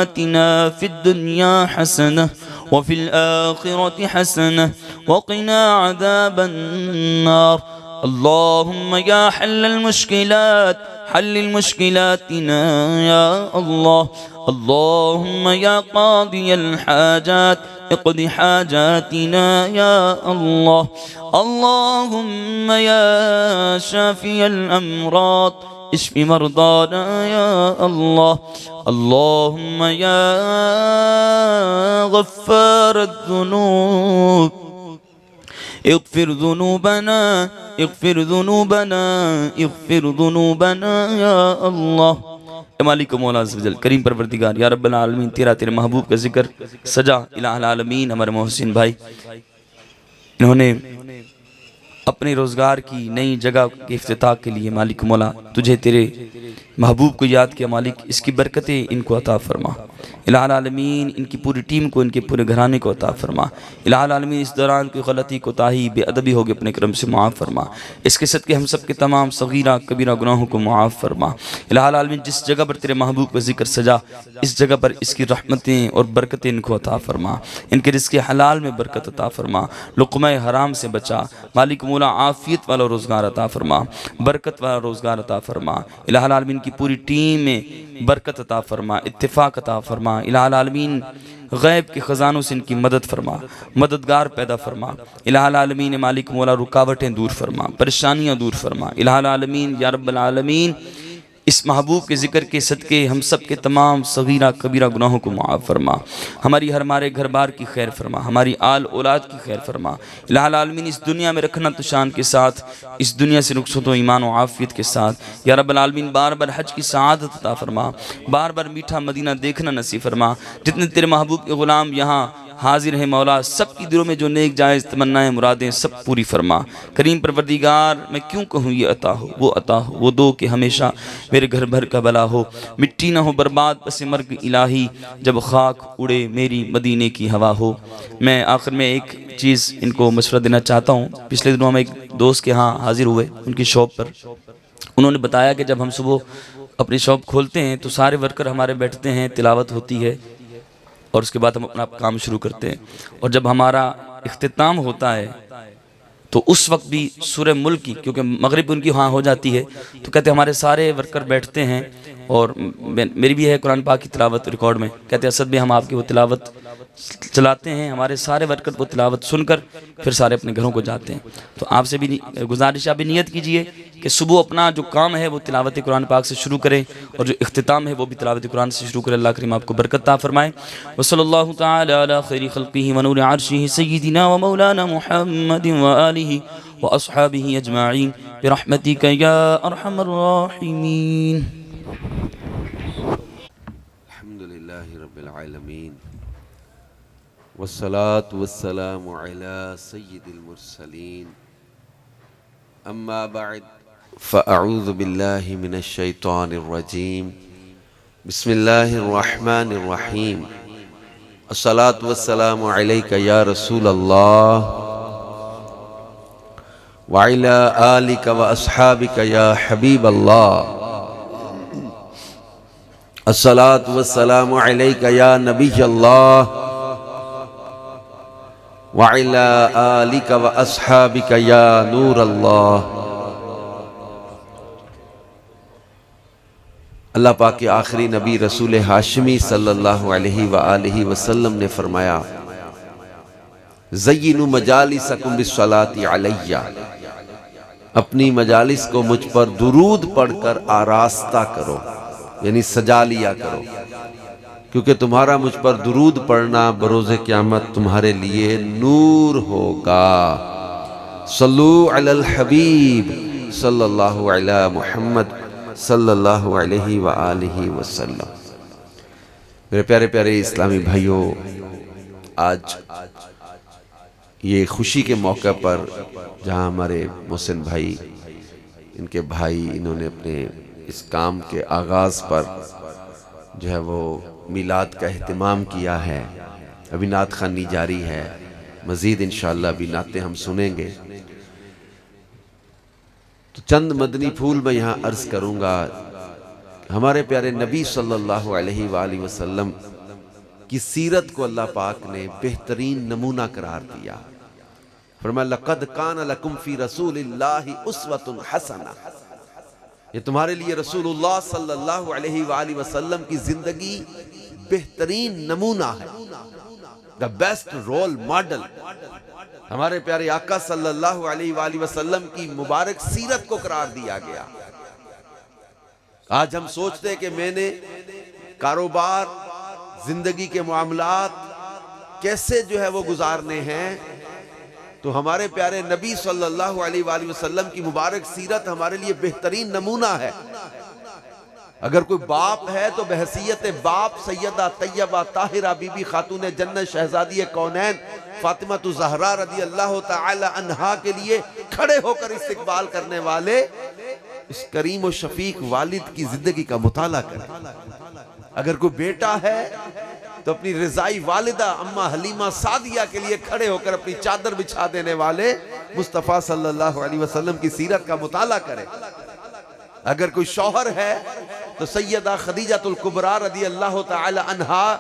آتنا في الدنيا حسنة وفي الآخرة حسنة وقنا عذاب النار اللهم يا حل المشكلات حل مشكلاتنا يا الله اللهم يا قاضي الحاجات اقض حاجاتنا يا الله اللهم يا شافي الأمراض اشف مرضانا يا الله اللهم يا غفار الذنوب اغفر ذنوبنا اغفر ذنوبنا اغفر ذنوبنا يا الله مالک مولا عز و جل کریم پروردگار یا رب العالمین تیرا تیرے محبوب کا ذکر سجا الہ العالمین ہمارے محسن بھائی انہوں نے اپنے روزگار کی نئی جگہ کے افتتاح کے لیے مالک مولا تجھے تیرے محبوب کو یاد کیا مالک اس کی برکتیں ان کو عطا فرما الہ العالمین ان کی پوری ٹیم کو ان کے پورے گھرانے کو عطا فرما الہ العالمین اس دوران کوئی غلطی کوتاہی بے ادبی ہوگی اپنے کرم سے معاف فرما اس کے صدقے ہم سب کے تمام صغیرہ کبیرہ گناہوں کو معاف فرما الہ العالمین جس جگہ پر تیرے محبوب کا ذکر سجا اس جگہ پر اس کی رحمتیں اور برکتیں ان کو عطا فرما ان کے رزق حلال میں برکت عطا فرما لقمہ حرام سے بچا مالک مولا عافیت والا روزگار عطا فرما برکت والا روزگار عطا فرما الہ العالمین کی پوری ٹیم میں برکت عطا فرما اتفاق عطا فرما الہ العالمین غیب کے خزانوں سے ان کی مدد فرما مددگار پیدا فرما الہ العالمین مالک مولا رکاوٹیں دور فرما پریشانیاں دور فرما الہ العالمین یا رب العالمین اس محبوب کے ذکر کے صدقے ہم سب کے تمام صغیرہ کبیرہ گناہوں کو معاف فرما ہماری ہمارے گھر بار کی خیر فرما ہماری آل اولاد کی خیر فرما الہ العالمین اس دنیا میں رکھنا تو شان کے ساتھ اس دنیا سے رخصت و ایمان و عافیت کے ساتھ یا رب العالمین بار بار حج کی سعادت عطا فرما بار بار میٹھا مدینہ دیکھنا نصیب فرما جتنے تیرے محبوب کے غلام یہاں حاضر ہیں مولا سب کی دلوں میں جو نیک جائز تمنائیں مرادیں سب پوری فرما کریم پروردگار میں کیوں کہوں یہ عطا ہو وہ دو کہ ہمیشہ میرے گھر بھر کا بلا ہو مٹی نہ ہو برباد پس مرگ الہی جب خاک اڑے میری مدینے کی ہوا ہو میں آخر میں ایک چیز ان کو مشورہ دینا چاہتا ہوں پچھلے دنوں ہم ایک دوست کے ہاں حاضر ہوئے ان کی شاپ پر انہوں نے بتایا کہ جب ہم صبح اپنی شاپ کھولتے ہیں تو سارے ورکر ہمارے بیٹھتے ہیں تلاوت ہوتی ہے اور اس کے بعد ہم اپنا کام شروع کرتے ہیں اور جب ہمارا اختتام ہوتا ہے تو اس وقت بھی سورہ ملک کی کیونکہ مغرب ان کی وہاں ہو جاتی ہے تو کہتے ہیں ہمارے سارے ورکر بیٹھتے ہیں اور میری بھی ہے قرآن پاک کی تلاوت ریکارڈ میں کہتے ہیں اسد بھی ہم آپ کی وہ تلاوت چلاتے ہیں ہمارے سارے ورکر وہ تلاوت سن کر پھر سارے اپنے گھروں کو جاتے ہیں تو آپ سے بھی گزارش آپ بھی نیت کیجئے کہ صبح اپنا جو کام ہے وہ تلاوت قرآن پاک سے شروع کریں اور جو اختتام ہے وہ بھی تلاوت قرآن سے شروع کریں اللہ کریم آپ کو برکت عطا فرمائے وصلی اللہ تعالی علی خیر خلقہ ونور عرشہ سیدنا و مولانا محمد و آلہ و اصحابہ اجمعین برحمتک یا ارحم الراحمین الحمدللہ رب العالمین والصلاة والسلام على سید المرسلین اما بعد فاعوذ باللہ من الشیطان الرجیم بسم اللہ الرحمن الرحیم الصلاة والسلام علیک یا رسول اللہ وعلى آلک واصحابک یا حبیب اللہ الصلاة والسلام علیک یا نبی اللہ وعلى آلک واصحابک یا نور اللہ اللہ پاک کے آخری نبی رسول ہاشمی صلی اللہ علیہ وآلہ وسلم نے فرمایا زینوا مجالسکم بالصلاۃ علیہ اپنی مجالس کو مجھ پر درود پڑھ کر آراستہ کرو یعنی سجا لیا کرو کیونکہ تمہارا مجھ پر درود پڑھنا بروز قیامت تمہارے لیے نور ہوگا صلو علی الحبیب صلی اللہ علی محمد صلی اللہ علیہ وآلہ وسلم میرے پیارے پیارے اسلامی بھائیوں آج یہ خوشی کے موقع پر جہاں ہمارے محسن بھائی، ان کے بھائی، انہوں نے اپنے اس کام کے آغاز پر جو ہے وہ میلاد کا اہتمام کیا ہے، ابھی نعت خوانی جاری ہے، مزید انشاءاللہ ابھی نعتیں ہم سنیں گے. تو چند مدنی پھول میں یہاں عرض کروں گا. ہمارے پیارے نبی صلی اللہ علیہ وآلہ وسلم کی سیرت کو اللہ پاک نے بہترین نمونہ قرار دیا. فرمایا لقد کان لکم فی رسول اللہ اسوۃ حسنہ، یہ تمہارے لیے رسول اللہ صلی اللہ علیہ وآلہ وسلم کی زندگی بہترین نمونہ ہے، دا بیسٹ رول ماڈل. ہمارے پیارے آقا صلی اللہ علیہ وآلہ وسلم کی مبارک سیرت کو قرار دیا گیا. آج ہم سوچتے ہیں کہ میں نے کاروبار، زندگی کے معاملات کیسے جو ہے وہ گزارنے ہیں، تو ہمارے پیارے نبی صلی اللہ علیہ وآلہ وسلم کی مبارک سیرت ہمارے لیے بہترین نمونہ ہے. اگر کوئی باپ ہے تو بحیثیت باپ سیدہ طیبہ طاہرہ بی بی خاتون جنت شہزادی کونین فاطمہ الزہرا رضی اللہ تعالی عنہا کے لیے کھڑے ہو کر استقبال کرنے والے اس کریم و شفیق والد کی زندگی کا مطالعہ کریں. اگر کوئی بیٹا ہے تو اپنی رضائی والدہ اماں حلیمہ سعدیہ کے لیے کھڑے ہو کر اپنی چادر بچھا دینے والے مصطفیٰ صلی اللہ علیہ وسلم کی سیرت کا مطالعہ کرے. اگر کوئی شوہر ہے تو سیدہ خدیجہ الکبریٰ رضی اللہ تعالی عنہا،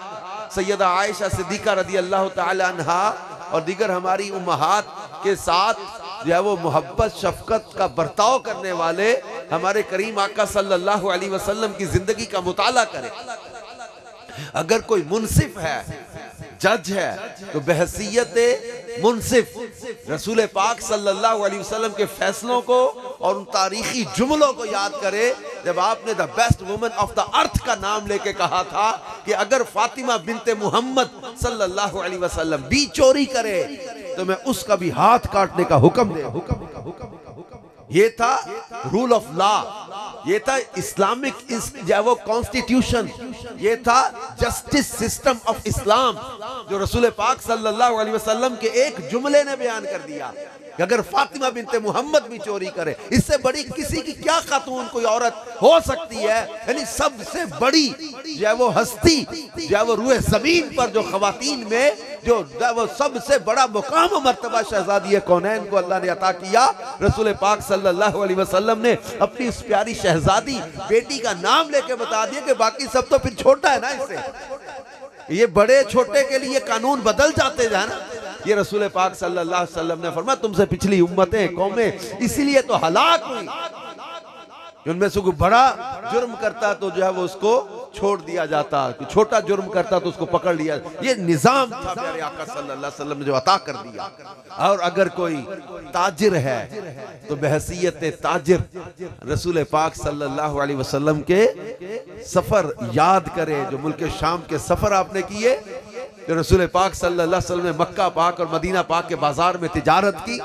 سیدہ عائشہ صدیقہ رضی اللہ تعالی عنہا اور دیگر ہماری امہات کے ساتھ جو ہے وہ محبت شفقت کا برتاؤ کرنے والے ہمارے کریم آقا صلی اللہ علیہ وسلم کی زندگی کا مطالعہ کرے. اگر کوئی منصف ہے، جج ہے، تو بحیثیت منصف رسول پاک صلی اللہ علیہ وسلم کے فیصلوں کو اور ان تاریخی جملوں کو یاد کرے جب آپ نے the best woman of the earth کا نام لے کے کہا تھا کہ اگر فاطمہ بنت محمد صلی اللہ علیہ وسلم بھی چوری کرے تو میں اس کا بھی ہاتھ کاٹنے کا حکم دے. یہ تھا رول آف لا، یہ تھا اسلامک جو ہے وہ کانسٹیٹیوشن، یہ تھا جسٹس سسٹم آف اسلام جو رسول پاک صلی اللہ علیہ وسلم کے ایک جملے نے بیان کر دیا کہ اگر فاطمہ بنت محمد بھی چوری کرے، اس سے بڑی کسی کی کیا خاتون کوئی عورت ہو سکتی ہے. یعنی سب سے بڑی جو ہے وہ ہستی جو ہے وہ روح زمین پر جو خواتین میں جو وہ سب سے بڑا مقام و مرتبہ شہزادی کونین کو اللہ نے عطا کیا، رسول پاک صلی اللہ علیہ وسلم نے اپنی اس پیاری شہزادی بیٹی کا نام لے کے بتا دیا کہ باقی سب تو پھر چھوٹا ہے نا اس سے. یہ بڑے چھوٹے کے لیے قانون بدل جاتے ہیں نا. یہ رسول پاک صلی اللہ علیہ وسلم نے فرمایا تم سے پچھلی امتیں قومیں اسی لیے تو ہلاک ہوئی، ان میں سے کوئی بڑا جرم کرتا تو جو ہے وہ اس کو چھوڑ دیا جاتا، چھوٹا جرم کرتا تو اس کو پکڑ لیا. یہ نظام تھا پیارے آقا صلی اللہ علیہ وسلم نے جو عطا کر دیا. اور اگر کوئی تاجر ہے تو بحیثیت تاجر رسول پاک صلی اللہ علیہ وسلم کے سفر یاد کرے. جو ملک شام کے سفر آپ نے کیے، کہ رسول پاک صلی اللہ علیہ وسلم نے مکہ پاک اور مدینہ پاک کے بازار میں تجارت کی،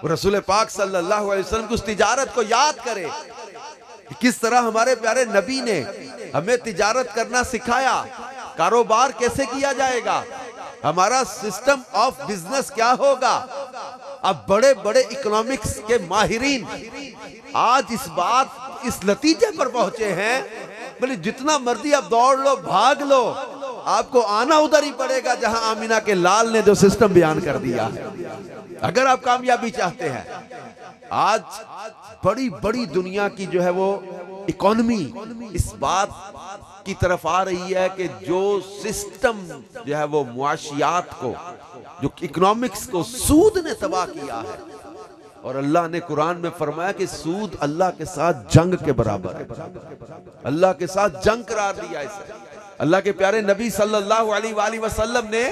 رسول پاک صلی اللہ علیہ وسلم کی اس تجارت کو یاد کرے. کس طرح ہمارے پیارے نبی نے ہمیں تجارت کرنا سکھایا، کاروبار کیسے کیا جائے گا، ہمارا سسٹم آف بزنس کیا ہوگا. اب بڑے بڑے اکنامکس کے ماہرین آج اس نتیجے پر پہنچے ہیں بلکہ جتنا مرضی آپ دوڑ لو بھاگ لو، آپ کو آنا ادھر ہی پڑے گا جہاں آمینہ کے لال نے جو سسٹم بیان کر دیا ہے. اگر آپ کامیابی چاہتے ہیں، آج بڑی بڑی دنیا کی جو ہے وہ اکانومی اس بات کی طرف آ رہی ہے کہ جو سسٹم جو ہے وہ معاشیات کو، جو اکنامکس کو سود نے تباہ کیا ہے. اور اللہ نے قرآن میں فرمایا کہ سود اللہ کے ساتھ جنگ کے برابر ہے، اللہ کے ساتھ جنگ قرار دیا اسے. اللہ کے پیارے نبی صلی اللہ علیہ وآلہ وسلم نے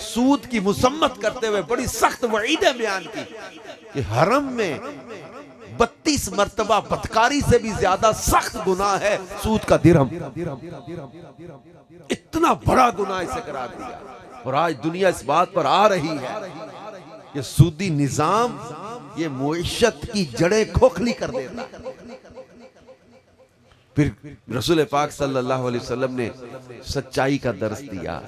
سود کی مذمت کرتے ہوئے بڑی سخت وعیدیں بیان کی کہ حرم میں 32 مرتبہ بدکاری سے بھی زیادہ سخت گناہ ہے سود کا درہم. اتنا بڑا گناہ اسے قرار دیا. اور آج دنیا اس بات پر آ رہی ہے کہ سودی نظام یہ معیشت کی جڑیں کھوکھلی کر دیتا ہے. پھر رسول پاک صلی اللہ علیہ وسلم نے سچائی کا درس دیا،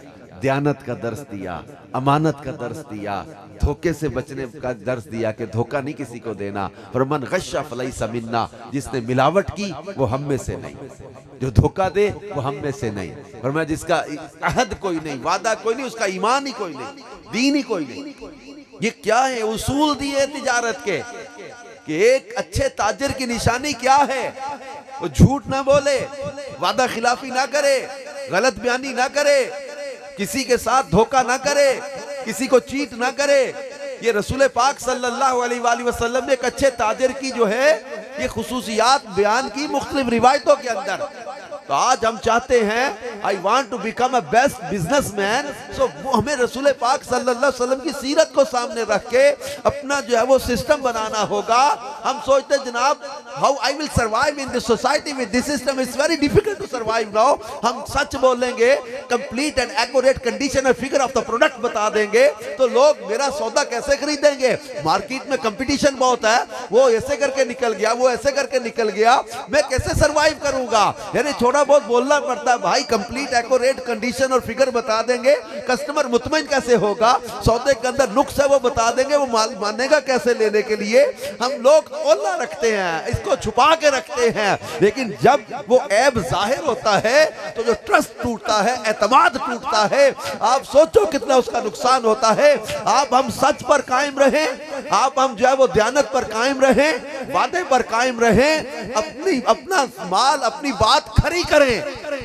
دیانت کا درس دیا، امانت کا درس دیا، دھوکے سے بچنے کا درس دیا کہ دھوکہ نہیں کسی کو دینا. فرمان غش فلیس منا، جس نے ملاوٹ کی وہ ہم میں سے نہیں، جو دھوکہ دے وہ ہم میں سے نہیں. فرمایا جس کا عہد کوئی نہیں، وعدہ کوئی نہیں، اس کا ایمان ہی کوئی نہیں، دین ہی کوئی نہیں. یہ کیا ہے؟ اصول دیے تجارت کے کہ ایک اچھے تاجر کی نشانی کیا ہے؟ وہ جھوٹ نہ بولے، وعدہ خلافی نہ کرے، غلط بیانی نہ کرے، کسی کے ساتھ دھوکہ نہ کرے، کسی کو چیٹ نہ کرے. یہ رسول پاک صلی اللہ علیہ وآلہ وسلم نے ایک اچھے تاجر کی جو ہے یہ خصوصیات بیان کی مختلف روایتوں کے اندر. تو آج ہم چاہتے ہیں I want to become a best businessman. So ہمیں رسول پاک صلی اللہ علیہ وسلم کی سیرت کو سامنے رکھ کے اپنا جو ہے وہ سسٹم بنانا ہوگا. ہم سوچتے ہیں جناب how I will survive in this society with this system. It's very difficult to survive now. ہم سچ بولیں گے، complete and accurate condition and figure of the product بتا دیں گے تو لوگ میرا سودا کیسے خریدیں گے؟ مارکیٹ میں کمپٹیشن بہت ہے، وہ ایسے کر کے نکل گیا، وہ ایسے کر کے نکل گیا، میں کیسے سروائیو کروں گا؟ یعنی تھوڑا بہت بولنا پڑتا ہے بھائی، کمپلیٹ ایکوریٹ کنڈیشن اور فگر بتا دیں گے. کسٹمر مطمئن کیسے ہوگا؟ سودے کے اندر نقص ہے وہ بتا دیں گے، وہ مانے گا کیسے لینے کے لیے؟ ہم لوگ اولا رکھتے ہیں، اس کو چھپا کے رکھتے ہیں، لیکن جب وہ عیب ظاہر ہوتا ہے تو جو ٹرسٹ ٹوٹتا ہے، اعتماد ٹوٹتا ہے، آپ سوچو کتنا اس کا نقصان ہوتا ہے. آپ ہم سچ پر قائم رہیں، آپ ہم جو ہے وہ دیانت پر قائم رہیں، وعدے پر قائم رہیں، اپنا مال اپنی بات کھری کریں،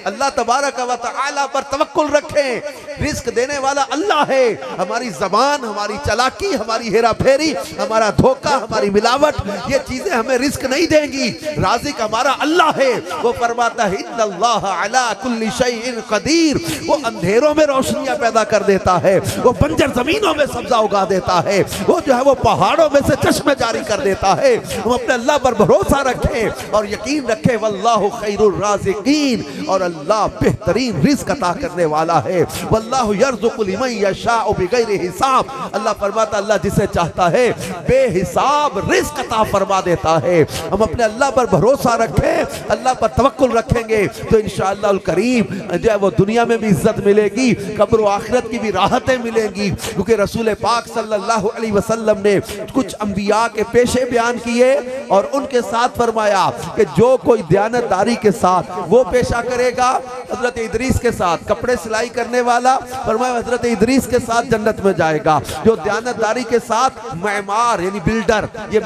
اللہ تبارک و تعالی پر توکل رکھیں. رزق دینے والا اللہ ہے. ہماری زبان، ہماری چالاکی، ہماری ہیرا پھیری، ہمارا دھوکہ، ہماری ملاوٹ، یہ چیزیں ہمیں رزق نہیں دیں گی. رازق ہمارا اللہ ہے. وہ فرماتا ہے ان اللہ علی کل شیء قدیر. وہ اندھیروں میں روشنیاں پیدا کر دیتا ہے، وہ بنجر زمینوں میں سبزہ اگا دیتا ہے، وہ جو ہے وہ پہاڑوں میں سے چشمے جاری کر دیتا ہے. ہم اپنے اللہ پر بھروسہ رکھیں اور یقین رکھیں واللہ خیر الرازقین، اور اللہ بہترین رزق عطا کرنے والا ہے. واللہ یرزق لمن یشاء بغیر حساب. اللہ فرماتا اللہ جسے چاہتا ہے بے حساب رزق عطا فرما دیتا ہے. ہم اپنے اللہ پر بھروسہ رکھیں، اللہ پر توکل رکھیں گے تو انشاءاللہ الکریم جو ہے وہ دنیا میں بھی عزت ملے گی، قبر و آخرت کی بھی راحتیں ملیں گی. کیونکہ رسول پاک صلی اللہ علیہ وسلم نے کچھ انبیاء کے پیشے بیان کیے اور ان کے ساتھ فرمایا کہ جو کوئی دیانتداری کے ساتھ وہ پیشہ کرے گا، حضرت ادریس کے ساتھ کپڑے سلائی کرنے والا فرمایا حضرت ادریس کے ساتھ جنت میں جائے گا. جو دیانتداری کے ساتھ معمار یعنی بلڈر، یہ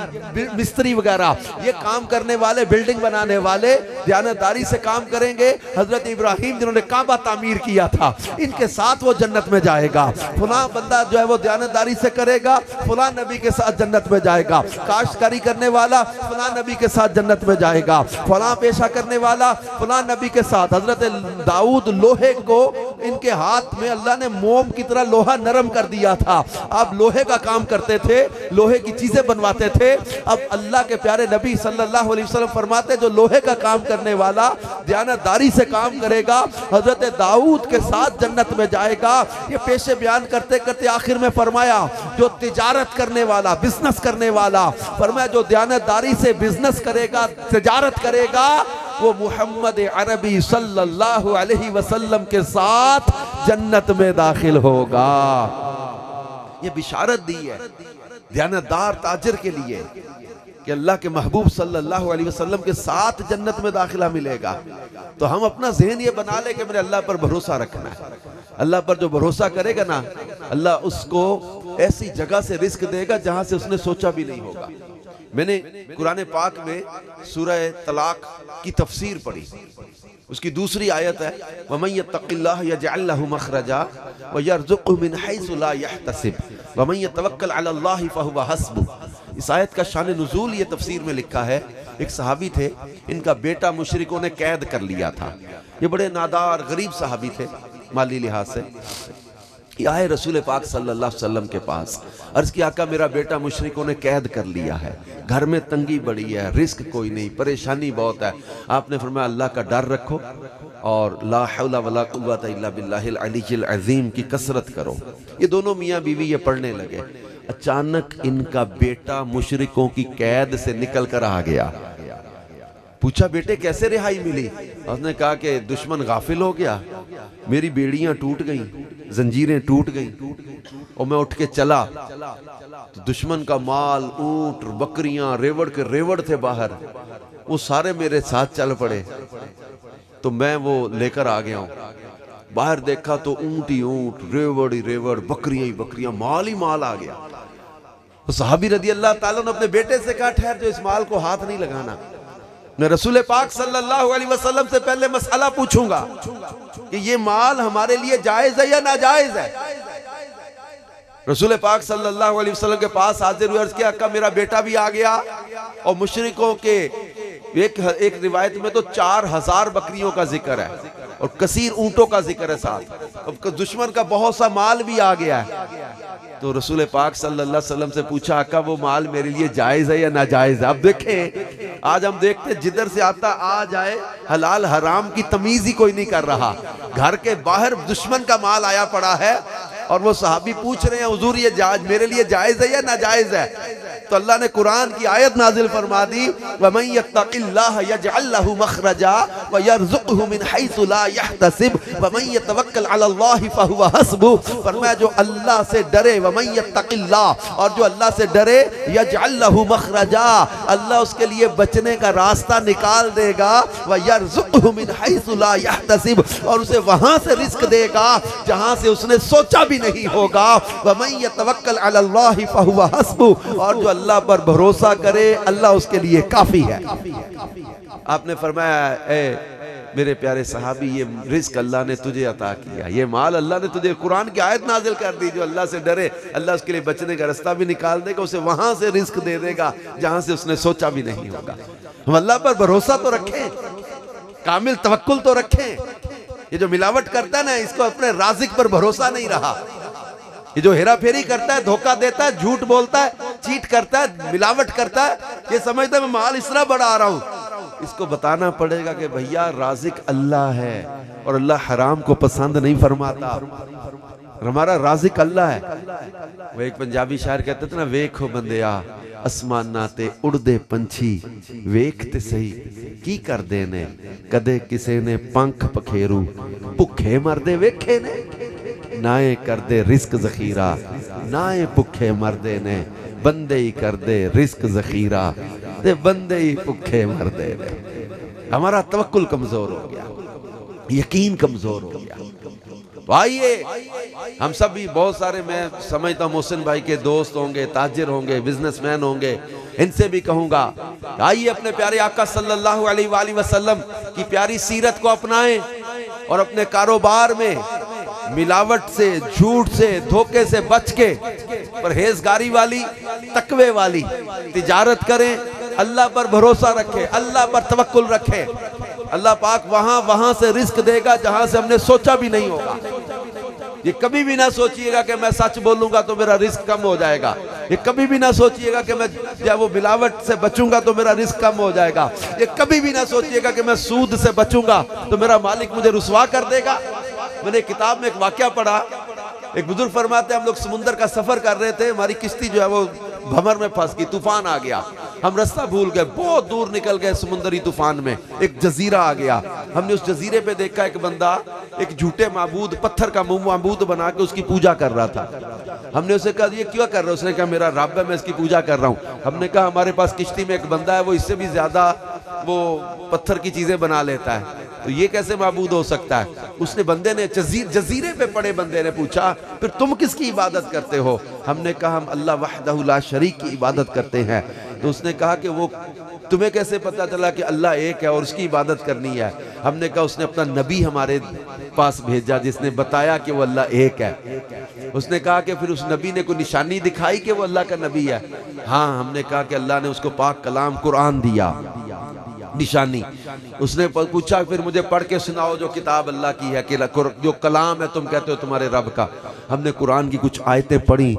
مستری وغیرہ، یہ کام کرنے والے، بلڈنگ بنانے والے دیانتداری سے کام کریں گے. حضرت ابراہیم جنہوں نے کعبہ تعمیر کیا تھا، ان کے ساتھ وہ جنت میں جائے گا. فلاں بندہ جو ہے وہ دیانتداری سے کرے گا، فلاں نبی کے ساتھ جنت میں جائے گا. کاشتکاری کرنے والا فلاں نبی کے ساتھ جنت میں جائے گا. فلاں پیشہ کرنے والا فلاں نبی کے ساتھ. حضرت داؤد لوہے کو ان کے ہاتھ میں اللہ نے موم کی طرح لوہا نرم کر دیا تھا. اب لوہے کا کام کرتے تھے، لوہے کی چیزیں بنواتے تھے. اب اللہ کے پیارے نبی صلی اللہ علیہ وسلم فرماتے جو لوہے کا کام کرنے والا دیانتداری سے کام کرے گا، حضرت داؤد کے ساتھ جنت میں جائے گا. یہ پیشے بیان کرتے کرتے آخر میں فرمایا جو تجارت کرنے والا، بزنس کرنے والا، فرمایا جو دیانتداری سے بزنس کرے گا، تجارت کرے گا، وہ محمد عربی صلی اللہ علیہ وسلم کے ساتھ جنت میں داخل ہوگا. یہ بشارت دی ہے دیانتدار تاجر کے لیے کہ اللہ کے محبوب صلی اللہ علیہ وسلم کے ساتھ جنت میں داخلہ ملے گا. تو ہم اپنا ذہن یہ بنا لے کہ میرے اللہ پر بھروسہ رکھنا ہے. اللہ پر جو بھروسہ کرے گا نا، اللہ اس کو ایسی جگہ سے رزق دے گا جہاں سے اس نے سوچا بھی نہیں ہوگا. میں نے قرآن پاک میں سورہ طلاق کی تفسیر پڑھی. اس کی دوسری آیت ہے وَمَن يَتَّقِ اللَّهَ يَجْعَل لَّهُ مَخْرَجًا وَيَرْزُقْهُ مِنْ حَيْثُ لَا يَحْتَسِبُ وَمَن يَتَوَكَّلْ عَلَى اللَّهِ فَهُوَ حَسْبُهُ. اس آیت کا شان نزول یہ تفسیر میں لکھا ہے. ایک صحابی تھے، ان کا بیٹا مشرکوں نے قید کر لیا تھا. یہ بڑے نادار غریب صحابی تھے مالی لحاظ سے. یہ آئے رسول پاک صلی اللہ علیہ وسلم کے پاس، عرض کی آقا میرا بیٹا مشرکوں نے قید کر لیا ہے، گھر میں تنگی بڑی ہے، رزق کوئی نہیں، پریشانی بہت ہے. آپ نے فرمایا اللہ کا ڈر رکھو اور لا حول ولا قوت الا باللہ العلی العظیم کی کثرت کرو. یہ دونوں میاں بیوی یہ پڑھنے لگے. اچانک ان کا بیٹا مشرکوں کی قید سے نکل کر آ گیا. پوچھا بیٹے کیسے رہائی ملی؟ اس نے کہا کہ دشمن غافل ہو گیا، میری بیڑیاں ٹوٹ گئیں، زنجیریں ٹوٹ گئیں، اور میں اٹھ کے چلا تو دشمن کا مال، اونٹ، بکریاں، ریوڑ کے ریوڑ تھے باہر، وہ سارے میرے ساتھ چل پڑے، تو میں وہ لے کر آ گیا ہوں۔ باہر دیکھا تو اونٹ ہی اونٹ، ریوڑ ہی ریوڑ، بکریاں ہی بکریاں، مال ہی مال آ گیا۔ تو صحابی رضی اللہ تعالیٰ نے اپنے بیٹے سے کہا ٹھہر جو، اس مال کو ہاتھ نہیں لگانا، میں رسول پاک صلی اللہ علیہ وسلم سے پہلے مسئلہ پوچھوں گا کہ یہ مال ہمارے لیے جائز ہے یا ناجائز ہے۔ رسول پاک صلی اللہ علیہ وسلم کے پاس حاضر ہوئے، عرض کیا کہ میرا بیٹا بھی آ گیا، اور مشرکوں کے ایک روایت میں تو 4000 بکریوں کا ذکر ہے اور کثیر اونٹوں کا ذکر ہے ساتھ، اب دشمن کا بہت سا مال بھی آ گیا ہے۔ تو رسول پاک صلی اللہ علیہ وسلم سے پوچھا آقا وہ مال میرے لیے جائز ہے یا ناجائز ہے؟ اب دیکھیں آج ہم دیکھتے جدھر سے آتا آ جائے، حلال حرام کی تمیز ہی کوئی نہیں کر رہا، گھر کے باہر دشمن کا مال آیا پڑا ہے، اور وہ صحابی پوچھ رہے ہیں حضور یہ میرے لیے جائز ہے یا ناجائز ہے؟ تو اللہ نے قرآن کی آیت نازل فرما دی، وَمَن يَتَّقِ اللَّهَ يَجْعَلْ لَهُ مَخْرَجًا وَيَرْزُقْهُ مِنْ حَيْثُ لَا يَحْتَسِبُ وَمَن يَتَوَكَّلْ عَلَى اللَّهِ فَهُوَ حَسْبُهُ۔ فرمایا جو اللہ سے ڈرے، وَمَن يَتَّقِ اللَّهَ، اور جو اللہ سے ڈرے، يَجْعَلْ لَهُ مَخْرَجًا، اللہ اس کے لیے بچنے کا راستہ نکال دے گا، وَيَرْزُقْهُ مِنْ حَيْثُ لَا يَحْتَسِبُ، اور اسے وہاں سے رزق دے گا جہاں سے اس نے سوچا بھی نہیں ہوگا، وَمَن يَتَوَكَّلْ عَلَى اللَّهِ فَهُوَ حَسْبُهُ، اور جو اللہ پر بھروسہ کرے اللہ اس کے لیے کافی ہے۔ آپ نے فرمایا اے میرے پیارے صحابی یہ رزق اللہ نے تجھے عطا کیا، یہ مال اللہ نے تجھے، قرآن کی آیت نازل کر دی، جو اللہ سے ڈرے اللہ اس کے لیے بچنے کا راستہ بھی نکال دے گا، اسے وہاں سے رزق دے دے گا جہاں سے اس نے سوچا بھی نہیں ہوگا۔ ہم اللہ پر بھروسہ تو رکھیں، کامل توکل تو رکھیں۔ یہ جو ملاوٹ کرتا ہے نا، اس کو اپنے رازق پر بھروسہ نہیں رہا، یہ جو ہیرا پھیری کرتا ہے، دھوکہ دیتا ہے، جھوٹ بولتا ہے، چیٹ کرتا ہے، ملاوٹ کرتا ہے، یہ سمجھتا ہے میں مال اس طرح بڑھا رہا ہوں، اس کو بتانا پڑے گا کہ بھیا رازق اللہ ہے اور اللہ حرام کو پسند نہیں فرماتا، ہمارا رازق اللہ ہے۔ وہ ایک پنجابی شاعر کہتے تھے نا، ویکھو بندیا اسماناں تے اڑدے پنچھی، ویکھتے صحیح کی کر دینے، کدے کسے نے پنکھ پکھیرو، بھکھے مردے ویکھے نے، نائیں کر دے رزق ذخیرہ، نائیں بھکھے مردے نے، بندے ہی کر دے رزق ذخیرہ، دے بندے ہی بھکھے مردے نے۔ ہمارا توکل کمزور ہو گیا، یقین کمزور ہو گیا۔ تو آئیے ہم سب بھی بہت سارے، میں سمجھتا ہوں محسن بھائی کے دوست ہوں گے، تاجر ہوں گے، بزنس مین ہوں گے، ان سے بھی کہوں گا آئیے اپنے پیارے آقا صلی اللہ علیہ وآلہ وسلم کی پیاری سیرت کو اپنائیں، اور اپنے کاروبار میں ملاوٹ سے، جھوٹ سے، دھوکے سے بچ کے پرہیزگاری والی، تقوی والی تجارت کریں، اللہ پر بھروسہ رکھیں، اللہ پر توکل رکھیں، اللہ پاک وہاں سے رزق دے گا جہاں سے ہم نے سوچا بھی نہیں ہوگا۔ یہ کبھی بھی نہ سوچئے گا کہ میں سچ بولوں گا تو میرا رزق کم ہو جائے گا، یہ کبھی بھی نہ سوچئے گا کہ میں وہ ملاوٹ سے بچوں گا تو میرا رزق کم ہو جائے گا، یہ کبھی بھی نہ سوچئے گا کہ میں سود سے بچوں گا تو میرا مالک مجھے رسوا کر دے گا۔ میں نے کتاب میں ایک واقعہ پڑھا، ایک بزرگ فرماتے ہیں ہم لوگ سمندر کا سفر کر رہے تھے، ہماری کشتی جو ہے وہ بھمر میں پھنس گئی، طوفان آ گیا، ہم رستہ بھول گئے، بہت دور نکل گئے سمندری طوفان میں، ایک جزیرہ آ گیا، ہم نے اس جزیرے پہ دیکھا ایک بندہ ایک جھوٹے معبود، پتھر کا معبود بنا کے اس کی پوجا کر رہا تھا۔ ہم نے اسے کہا یہ کیوں کر رہا ہے؟ اس نے کہا میرا رب ہے، میں اس کی پوجا کر رہا ہوں۔ ہم نے کہا ہمارے پاس کشتی میں ایک بندہ ہے، وہ اس سے بھی زیادہ وہ پتھر کی چیزیں بنا لیتا ہے، تو یہ کیسے معبود ہو سکتا ہے؟ اس نے بندے نے جزیرے پہ پڑے بندے نے پوچھا پھر تم کس کی عبادت کرتے ہو؟ ہم نے کہا ہم اللہ وحدہ لا شریک کی عبادت کرتے ہیں۔ تو اس نے کہا کہ وہ تمہیں کیسے پتا چلا کہ اللہ ایک ہے اور اس کی عبادت کرنی ہے؟ ہم نے کہا اس نے اپنا نبی ہمارے پاس بھیجا جس نے بتایا کہ وہ اللہ ایک ہے۔ اس نے کہا کہ پھر اس نبی نے کوئی نشانی دکھائی کہ وہ اللہ کا نبی ہے؟ ہاں، ہم نے کہا کہ اللہ نے اس کو پاک کلام قرآن دیا نشانی۔ اس نے پوچھا پھر مجھے پڑھ کے سناؤ جو کتاب اللہ کی ہے، کہ جو کلام ہے تم کہتے ہو تمہارے رب کا۔ ہم نے قرآن کی کچھ آیتیں پڑھی،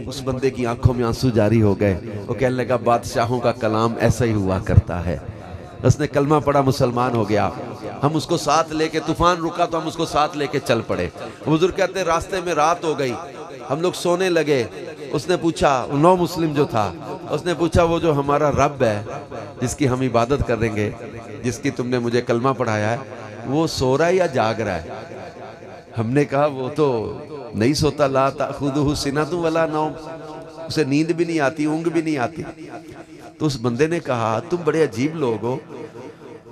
اس بندے کی آنکھوں میں آنسو جاری ہو گئے، وہ کہنے لگا بادشاہوں کا کلام ایسا ہی ہوا کرتا ہے۔ اس نے کلمہ پڑھا، مسلمان ہو گیا۔ ہم اس کو ساتھ لے کے، طوفان رکا تو ہم اس کو ساتھ لے کے چل پڑے۔ حضور کہتے ہیں راستے میں رات ہو گئی، ہم لوگ سونے لگے۔ اس نے پوچھا، نو مسلم جو تھا، اس نے پوچھا وہ جو ہمارا رب ہے جس کی ہم عبادت کریں گے، جس کی تم نے مجھے کلمہ پڑھایا ہے، وہ سو رہا ہے یا جاگ رہا ہے؟ ہم نے کہا وہ تو نہیں سوتا، لا تأخذہ سنۃ ولا نوم، اسے نیند بھی نہیں آتی، اونگ بھی نہیں آتی۔ تو اس بندے نے کہا تم بڑے عجیب لوگ ہو،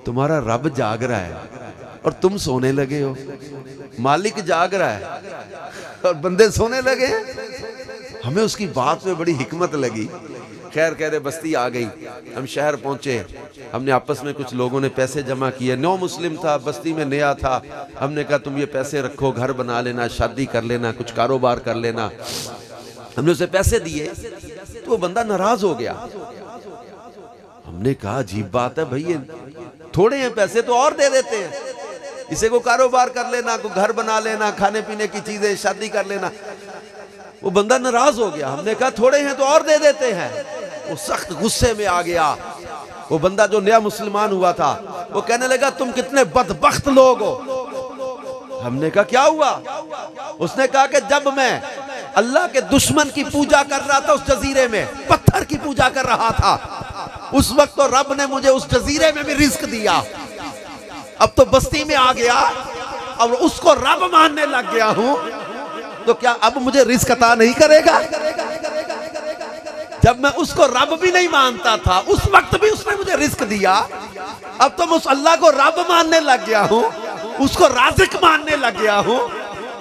تمہارا رب جاگ رہا ہے اور تم سونے لگے ہو، مالک جاگ رہا ہے اور بندے سونے لگے ہیں۔ ہمیں اس کی بات میں بڑی حکمت لگی۔ خیر کہہ رہے بستی آ گئی، ہم شہر پہنچے، ہم نے آپس میں کچھ لوگوں نے پیسے جمع کیے، نو مسلم تھا، بستی میں نیا تھا، ہم نے کہا تم یہ پیسے رکھو، گھر بنا لینا، شادی کر لینا، کچھ کاروبار کر لینا۔ ہم نے اسے پیسے دیے تو وہ بندہ ناراض ہو گیا۔ ہم نے کہا عجیب بات ہے بھائی، تھوڑے ہیں پیسے تو اور دے دیتے ہیں، اسے کو کاروبار کر لینا، کو گھر بنا لینا، کھانے پینے کی چیزیں، شادی کر لینا۔ وہ بندہ ناراض ہو گیا۔ ہم نے کہا تھوڑے ہیں تو اور دے دیتے ہیں۔ وہ سخت غصے میں آ گیا۔ وہ بندہ جو نیا مسلمان ہوا تھا وہ کہنے لگا تم کتنے بدبخت لوگ ہو۔ ہم نے کہا کیا ہوا؟ اس نے کہا کہ جب میں اللہ کے دشمن کی پوجا کر رہا تھا، اس جزیرے میں پتھر کی پوجا کر رہا تھا، اس وقت تو رب نے مجھے اس جزیرے میں بھی رزق دیا، اب تو بستی میں آ گیا اور اس کو رب ماننے لگ گیا ہوں، تو کیا اب مجھے رزق عطا نہیں کرے گا؟ جب میں اس کو رب بھی نہیں مانتا تھا اس وقت بھی اس نے مجھے رزق دیا، اب تو میں اس اللہ کو رب ماننے لگ گیا ہوں، اس کو رازق ماننے لگ گیا ہوں،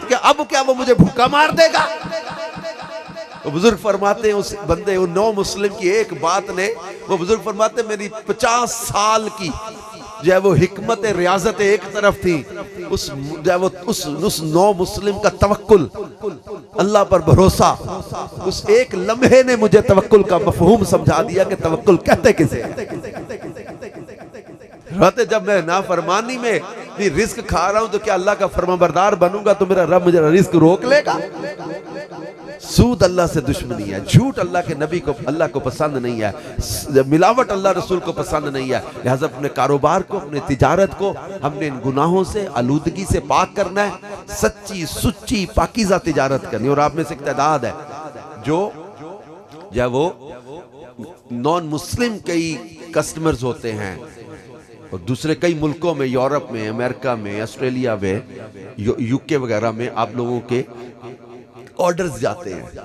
کہ اب کیا وہ مجھے بھوکا مار دے گا؟ وہ بزرگ فرماتے ہیں اس بندے ان نو مسلم کی ایک بات نے، وہ بزرگ فرماتے ہیں میری 50 سال کی جو ہے وہ حکمت ریاضت ایک طرف تھی، اس نو مسلم کا توکل، اللہ پر بھروسہ، اس ایک لمحے نے مجھے توکل کا مفہوم سمجھا دیا کہ توکل کہتے کسے ہیں۔ جب میں نافرمانی میں بھی رزق کھا رہا ہوں تو کیا اللہ کا فرمانبردار بنوں گا تو میرا رب مجھے رزق روک لے گا؟ سود اللہ سے دشمنی ہے، جھوٹ اللہ کے نبی کو اللہ کو پسند نہیں ہے، ملاوٹ اللہ رسول کو پسند نہیں ہے، لہذا اپنے کاروبار کو، اپنے تجارت کو ہم نے ان گناہوں سے، آلودگی سے پاک کرنا ہے، سچی سچی پاکیزہ تجارت کرنی۔ اور آپ میں سے ایک تعداد ہے جو وہ نان مسلم کئی کسٹمرز ہوتے ہیں، اور دوسرے کئی ملکوں میں، یورپ میں، امریکہ میں، آسٹریلیا میں، یو کے وغیرہ میں آپ لوگوں کے آرڈرز جاتے ہیں۔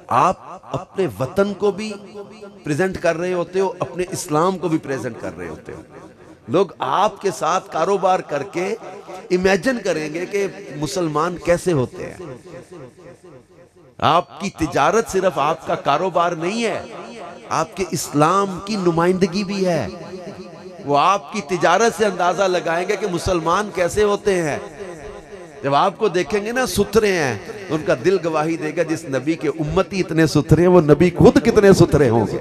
آپ اپنے وطن کو بھی پریزنٹ کر رہے ہوتے ہو، اپنے اسلام کو بھی پریزنٹ کر رہے ہوتے ہو۔ لوگ آپ کے ساتھ کاروبار کر کے امیجن کریں گے کہ مسلمان کیسے ہوتے ہیں۔ آپ کی تجارت صرف آپ کا کاروبار نہیں ہے، آپ کے اسلام کی نمائندگی بھی ہے۔ وہ آپ کی تجارت سے اندازہ لگائیں گے کہ مسلمان کیسے ہوتے ہیں۔ جب آپ کو دیکھیں گے نا ستھرے ہیں، ان کا دل گواہی دے گا جس نبی کے امتی اتنے ستھرے ہیں، وہ نبی خود کتنے ستھرے ہوں گے،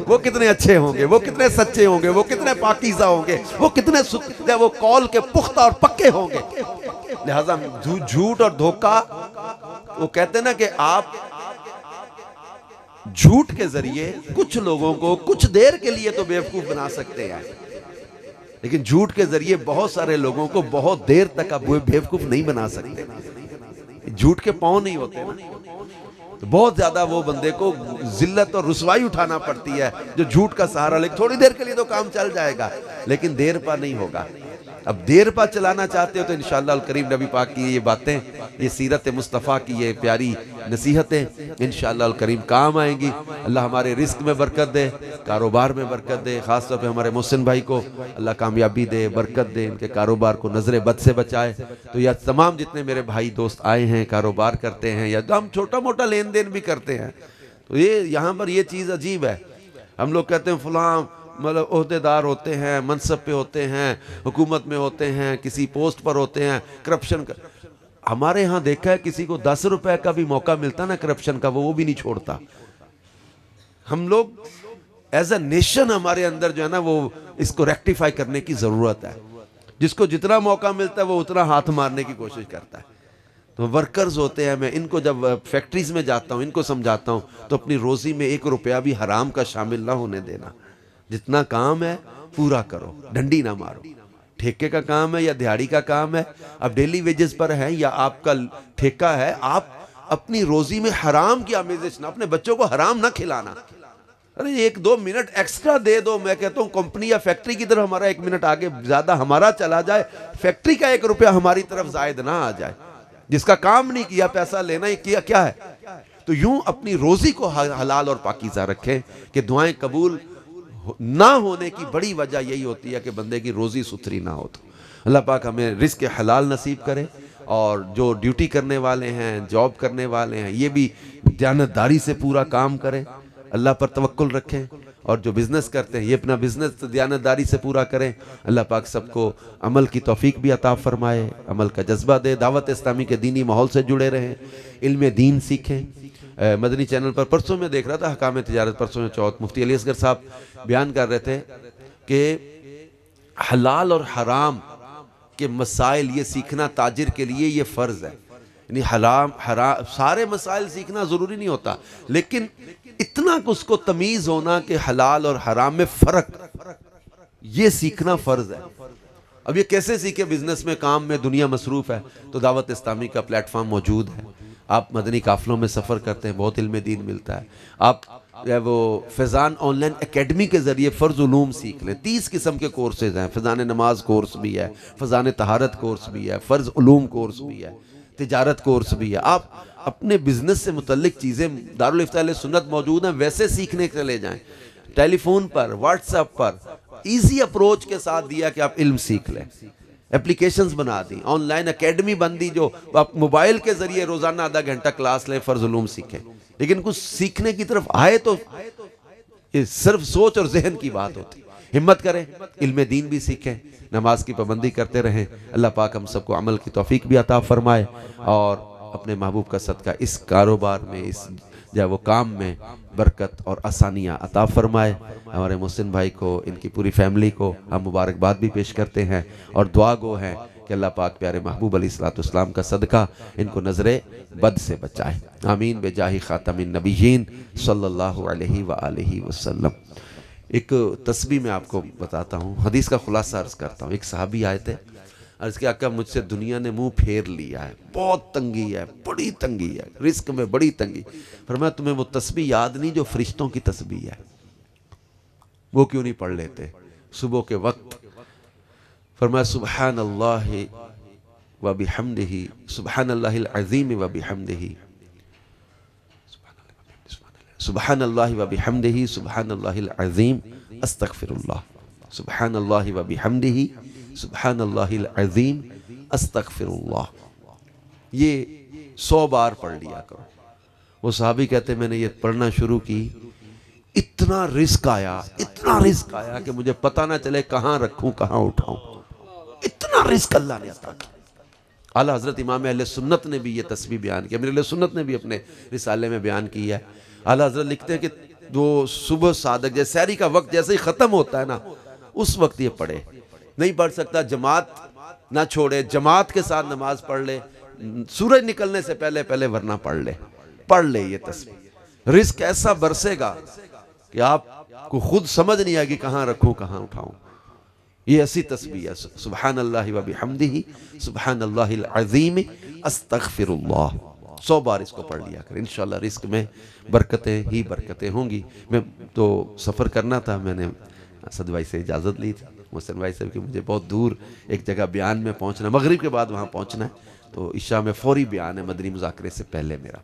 وہ کتنے اچھے ہوں گے، وہ کتنے سچے ہوں گے، وہ کتنے پاکیزہ ہوں گے، وہ کتنے وہ قول کے پختہ اور پکے ہوں گے۔ لہذا جھوٹ اور دھوکہ، وہ کہتے ہیں نا کہ آپ جھوٹ کے ذریعے کچھ لوگوں کو کچھ دیر کے لیے تو بیوقوف بنا سکتے ہیں، لیکن جھوٹ کے ذریعے بہت سارے لوگوں کو بہت دیر تک آپ بیوقوف نہیں بنا سکتے۔ جھوٹ کے پاؤں نہیں ہوتے، تو بہت زیادہ وہ بندے کو ذلت اور رسوائی اٹھانا پڑتی ہے جو جھوٹ کا سہارا لے۔ تھوڑی دیر کے لیے تو کام چل جائے گا لیکن دیر پا نہیں ہوگا۔ اب دیر پا چلانا چاہتے ہو تو انشاءاللہ الکریم نبی پاک کی یہ باتیں، یہ سیرت مصطفیٰ کی یہ پیاری نصیحتیں انشاءاللہ الکریم کام آئیں گی۔ اللہ ہمارے رزق میں برکت دے، کاروبار میں برکت دے، خاص طور پہ ہمارے محسن بھائی کو اللہ کامیابی دے، برکت دے، ان کے کاروبار کو نظر بد سے بچائے۔ تو یہ تمام جتنے میرے بھائی دوست آئے ہیں، کاروبار کرتے ہیں یا ہم چھوٹا موٹا لین دین بھی کرتے ہیں، تو یہ یہاں پر یہ چیز عجیب ہے۔ ہم لوگ کہتے ہیں فلاں مطلب عہدیدار ہوتے ہیں، منصب پہ ہوتے ہیں، حکومت میں ہوتے ہیں، کسی پوسٹ پر ہوتے ہیں، کرپشن کا۔ ہمارے ہاں دیکھا ہے کسی کو 10 روپے کا بھی موقع ملتا نا کرپشن کا، وہ بھی نہیں چھوڑتا۔ ہم لوگ ایز اے نیشن ہمارے اندر جو ہے نا وہ اس کو ریکٹیفائی کرنے کی ضرورت ہے۔ جس کو جتنا موقع ملتا ہے وہ اتنا ہاتھ مارنے کی کوشش کرتا ہے۔ تو ورکرز ہوتے ہیں، میں ان کو جب فیکٹریز میں جاتا ہوں ان کو سمجھاتا ہوں تو اپنی روزی میں 1 روپیہ بھی حرام کا شامل نہ ہونے دینا۔ جتنا کام ہے پورا کرو، ڈنڈی نہ مارو۔ ٹھیکے کا کام ہے یا دیہاڑی کا کام ہے، اب ڈیلی ویجز پر ہے یا آپ کا ٹھیکہ ہے، آپ اپنی روزی میں حرام کی آمیزش نہ، اپنے بچوں کو حرام نہ کھلانا۔ ارے 1-2 منٹ ایکسٹرا دے دو، میں کہتا ہوں کمپنی یا فیکٹری کی طرف ہمارا 1 منٹ آگے زیادہ ہمارا چلا جائے، فیکٹری کا 1 روپیہ ہماری طرف زائد نہ آ جائے۔ جس کا کام نہیں کیا پیسہ لینا ہی کیا کیا ہے. تو یوں اپنی روزی کو حلال اور پاکیزہ رکھیں کہ دعائیں قبول نہ ہونے کی بڑی وجہ یہی ہوتی ہے کہ بندے کی روزی ستھری نہ ہو. تو اللہ پاک ہمیں رزق حلال نصیب کرے، اور جو ڈیوٹی کرنے والے ہیں، جاب کرنے والے ہیں، یہ بھی دیانتداری سے پورا کام کریں، اللہ پر توکل رکھیں، اور جو بزنس کرتے ہیں یہ اپنا بزنس دیانتداری سے پورا کریں. اللہ پاک سب کو عمل کی توفیق بھی عطا فرمائے، عمل کا جذبہ دے، دعوت اسلامی کے دینی ماحول سے جڑے رہیں، علم دین سیکھیں. مدنی چینل پر پرسوں میں دیکھ رہا تھا حکام تجارت، پرسوں میں چوتھ، مفتی علی اصغر صاحب بیان کر رہے تھے کہ حلال اور حرام کے مسائل یہ سیکھنا تاجر کے لیے یہ فرض ہے. یعنی حرام سارے مسائل سیکھنا ضروری نہیں ہوتا، لیکن اتنا کہ اس کو تمیز ہونا کہ حلال اور حرام میں فرق، یہ سیکھنا فرض ہے. اب یہ کیسے سیکھے؟ بزنس میں، کام میں، دنیا مصروف ہے تو دعوت اسلامی کا پلیٹ فارم موجود ہے. آپ مدنی قافلوں میں سفر کرتے ہیں، بہت علم دین ملتا ہے. آپ وہ فیضان آن لائن اکیڈمی کے ذریعے فرض علوم سیکھ لیں. 30 قسم کے کورسز ہیں. فیضان نماز کورس بھی ہے، فیضان طہارت کورس بھی ہے، فرض علوم کورس بھی ہے، تجارت کورس بھی ہے. آپ اپنے بزنس سے متعلق چیزیں دارالفتاء اہل سنت موجود ہیں، ویسے سیکھنے کے لے جائیں. ٹیلی فون پر، واٹس ایپ پر ایزی اپروچ کے ساتھ دیا کہ آپ علم سیکھ لیں. اپلیکیشنز بنا دی، آن لائن اکیڈمی بندی، جو آپ موبائل کے ذریعے روزانہ آدھا گھنٹہ کلاس لیں، فرض علوم سیکھیں. لیکن کچھ سیکھنے کی طرف آئے تو صرف سوچ اور ذہن کی بات ہوتی. ہمت کریں، علم دین بھی سیکھیں، نماز کی پابندی کرتے رہیں. اللہ پاک ہم سب کو عمل کی توفیق بھی عطا فرمائے، اور اپنے محبوب کا صدقہ اس کاروبار میں، اس جو وہ کام میں برکت اور آسانیاں عطا فرمائے. ہمارے محسن بھائی کو، ان کی پوری فیملی کو ہم مبارکباد بھی پیش کرتے ہیں، اور دعا گو ہیں کہ اللہ پاک پیارے محبوب علیہ السلام کا صدقہ ان کو نظر بد سے بچائے. آمین بجاہ خاتم النبیین صلی اللہ علیہ وآلہ وسلم. ایک تسبیح میں آپ کو بتاتا ہوں، حدیث کا خلاصہ عرض کرتا ہوں. ایک صحابی آئے تھے، عرض کیا کہ مجھ سے دنیا نے منہ پھیر لیا ہے، بہت تنگی ہے، بڑی تنگی ہے، رزق میں بڑی تنگی. فرمایا تمہیں وہ تسبیح یاد نہیں جو فرشتوں کی تسبیح ہے؟ وہ کیوں نہیں پڑھ لیتے صبح کے وقت؟ فرمایا سبحان اللہ و بحمدہ، سبحان اللہ العظیم و بحمدہ، سبحان اللہ و بحمدہ، سبحان اللہ العظیم استغفر اللہ، سبحان اللہ و بحمدہ، سبحان اللہ العظیم استغفر اللہ. یہ 100 بار پڑھ لیا کرو. وہ صحابی کہتے ہیں میں نے یہ پڑھنا شروع کی، اتنا رزق آیا کہ مجھے پتہ نہ چلے کہاں رکھوں کہاں اٹھاؤں. اتنا رزق اللہ نے عطا کیا. اعلیٰ حضرت امام اہل سنت نے بھی یہ تسبیح بیان کی، امیر اہل سنت نے بھی اپنے رسالے میں بیان کی ہے. اعلیٰ حضرت لکھتے ہیں کہ وہ صبح صادق جیسے سحری کا وقت جیسے ہی ختم ہوتا ہے نا، اس وقت یہ پڑھے. نہیں پڑھ سکتا جماعت نہ چھوڑے، جماعت کے ساتھ نماز پڑھ لے، سورج نکلنے سے پہلے ورنہ پڑھ لے یہ تسبیح. رزق ایسا برسے گا کہ آپ کو خود سمجھ نہیں آئے گی کہاں رکھوں کہاں اٹھاؤں. یہ ایسی تسبیح ہے، سبحان اللہ و بحمدہ، سبحان اللہ العظیم استغفر اللہ. 100 بار اس کو پڑھ لیا کر، انشاءاللہ رزق میں برکتیں ہی برکتیں ہوں گی. میں تو سفر کرنا تھا، میں نے اسد بھائی سے اجازت لی تھی، محسن بھائی سے، کہ مجھے بہت دور ایک جگہ بیان میں پہنچنا، مغرب کے بعد وہاں پہنچنا ہے، تو عشاء میں فوری بیان ہے مدنی مذاکرے سے پہلے میرا.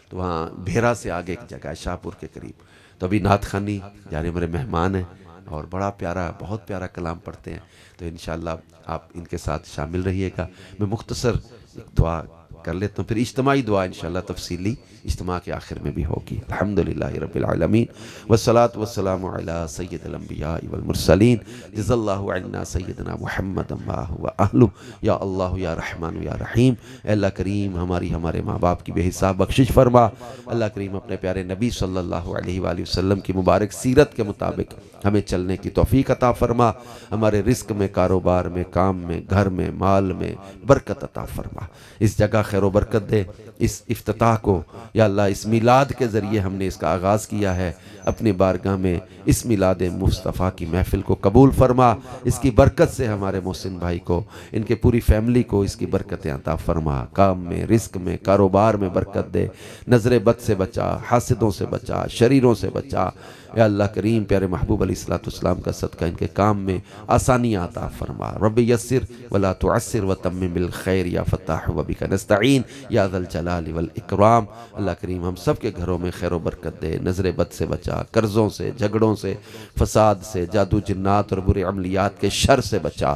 تو وہاں بھیرا سے آگے ایک جگہ ہے شاہ پور کے قریب. تو ابھی نعت خوانی یعنی ہمارے مہمان ہیں، اور بڑا پیارا، بہت پیارا کلام پڑھتے ہیں. تو انشاءاللہ آپ ان کے ساتھ شامل رہیے گا. میں مختصر ایک دعا کر لیتا ہوں، پھر اجتماعی دعا انشاءاللہ تفصیلی اجتماع کے آخر میں بھی ہوگی. الحمدللہ رب العالمین والصلاة والسلام علی سید الانبیاء والمرسلین. جزا اللہ عنا سیدنا محمد و اہلہ. یا اللہ یا رحمان یا رحیم. اے اللہ کریم ہمارے ماں باپ کی بے حساب بخشش فرما. اللہ کریم اپنے پیارے نبی صلی اللہ علیہ وآلہ وسلم کی مبارک سیرت کے مطابق ہمیں چلنے کی توفیق عطا فرما. ہمارے رزق میں، کاروبار میں، کام میں، گھر میں، مال میں برکت عطا فرما. اس جگہ خیر و برکت دے. اس افتتاح کو یا اللہ اس میلاد کے ذریعے ہم نے اس کا آغاز کیا ہے، اپنی بارگاہ میں اس میلاد مصطفیٰ کی محفل کو قبول فرما. اس کی برکت سے ہمارے محسن بھائی کو، ان کے پوری فیملی کو اس کی برکتیں عطا فرما. کام میں، رزق میں، کاروبار میں برکت دے. نظر بد سے بچا، حاسدوں سے بچا، شریروں سے بچا. یا اللہ کریم پیارے محبوب علیہ السلام کا صدقہ ان کے کام میں آسانیاں عطا فرما. رب یسر ولا تعسر وتمم بالخیر یا فتاح وبک نستعین. اجمعین یا ذا الجلال والاکرام۔ اللہ کریم ہم سب کے گھروں میں خیر و برکت دے، نظر بد سے بچا، قرضوں سے، جھگڑوں سے، فساد سے، جادو جنات اور برے عملیات کے شر سے بچا۔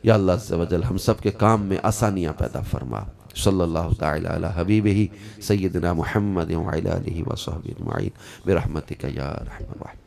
یا اللہ عز و جل ہم سب کے کام میں آسانیاں پیدا فرما۔ صلی اللہ تعالی علی حبیبہ سیدنا محمد وعلی آلہ وصحبہ اجمعین برحمتک یا ارحم الراحمین۔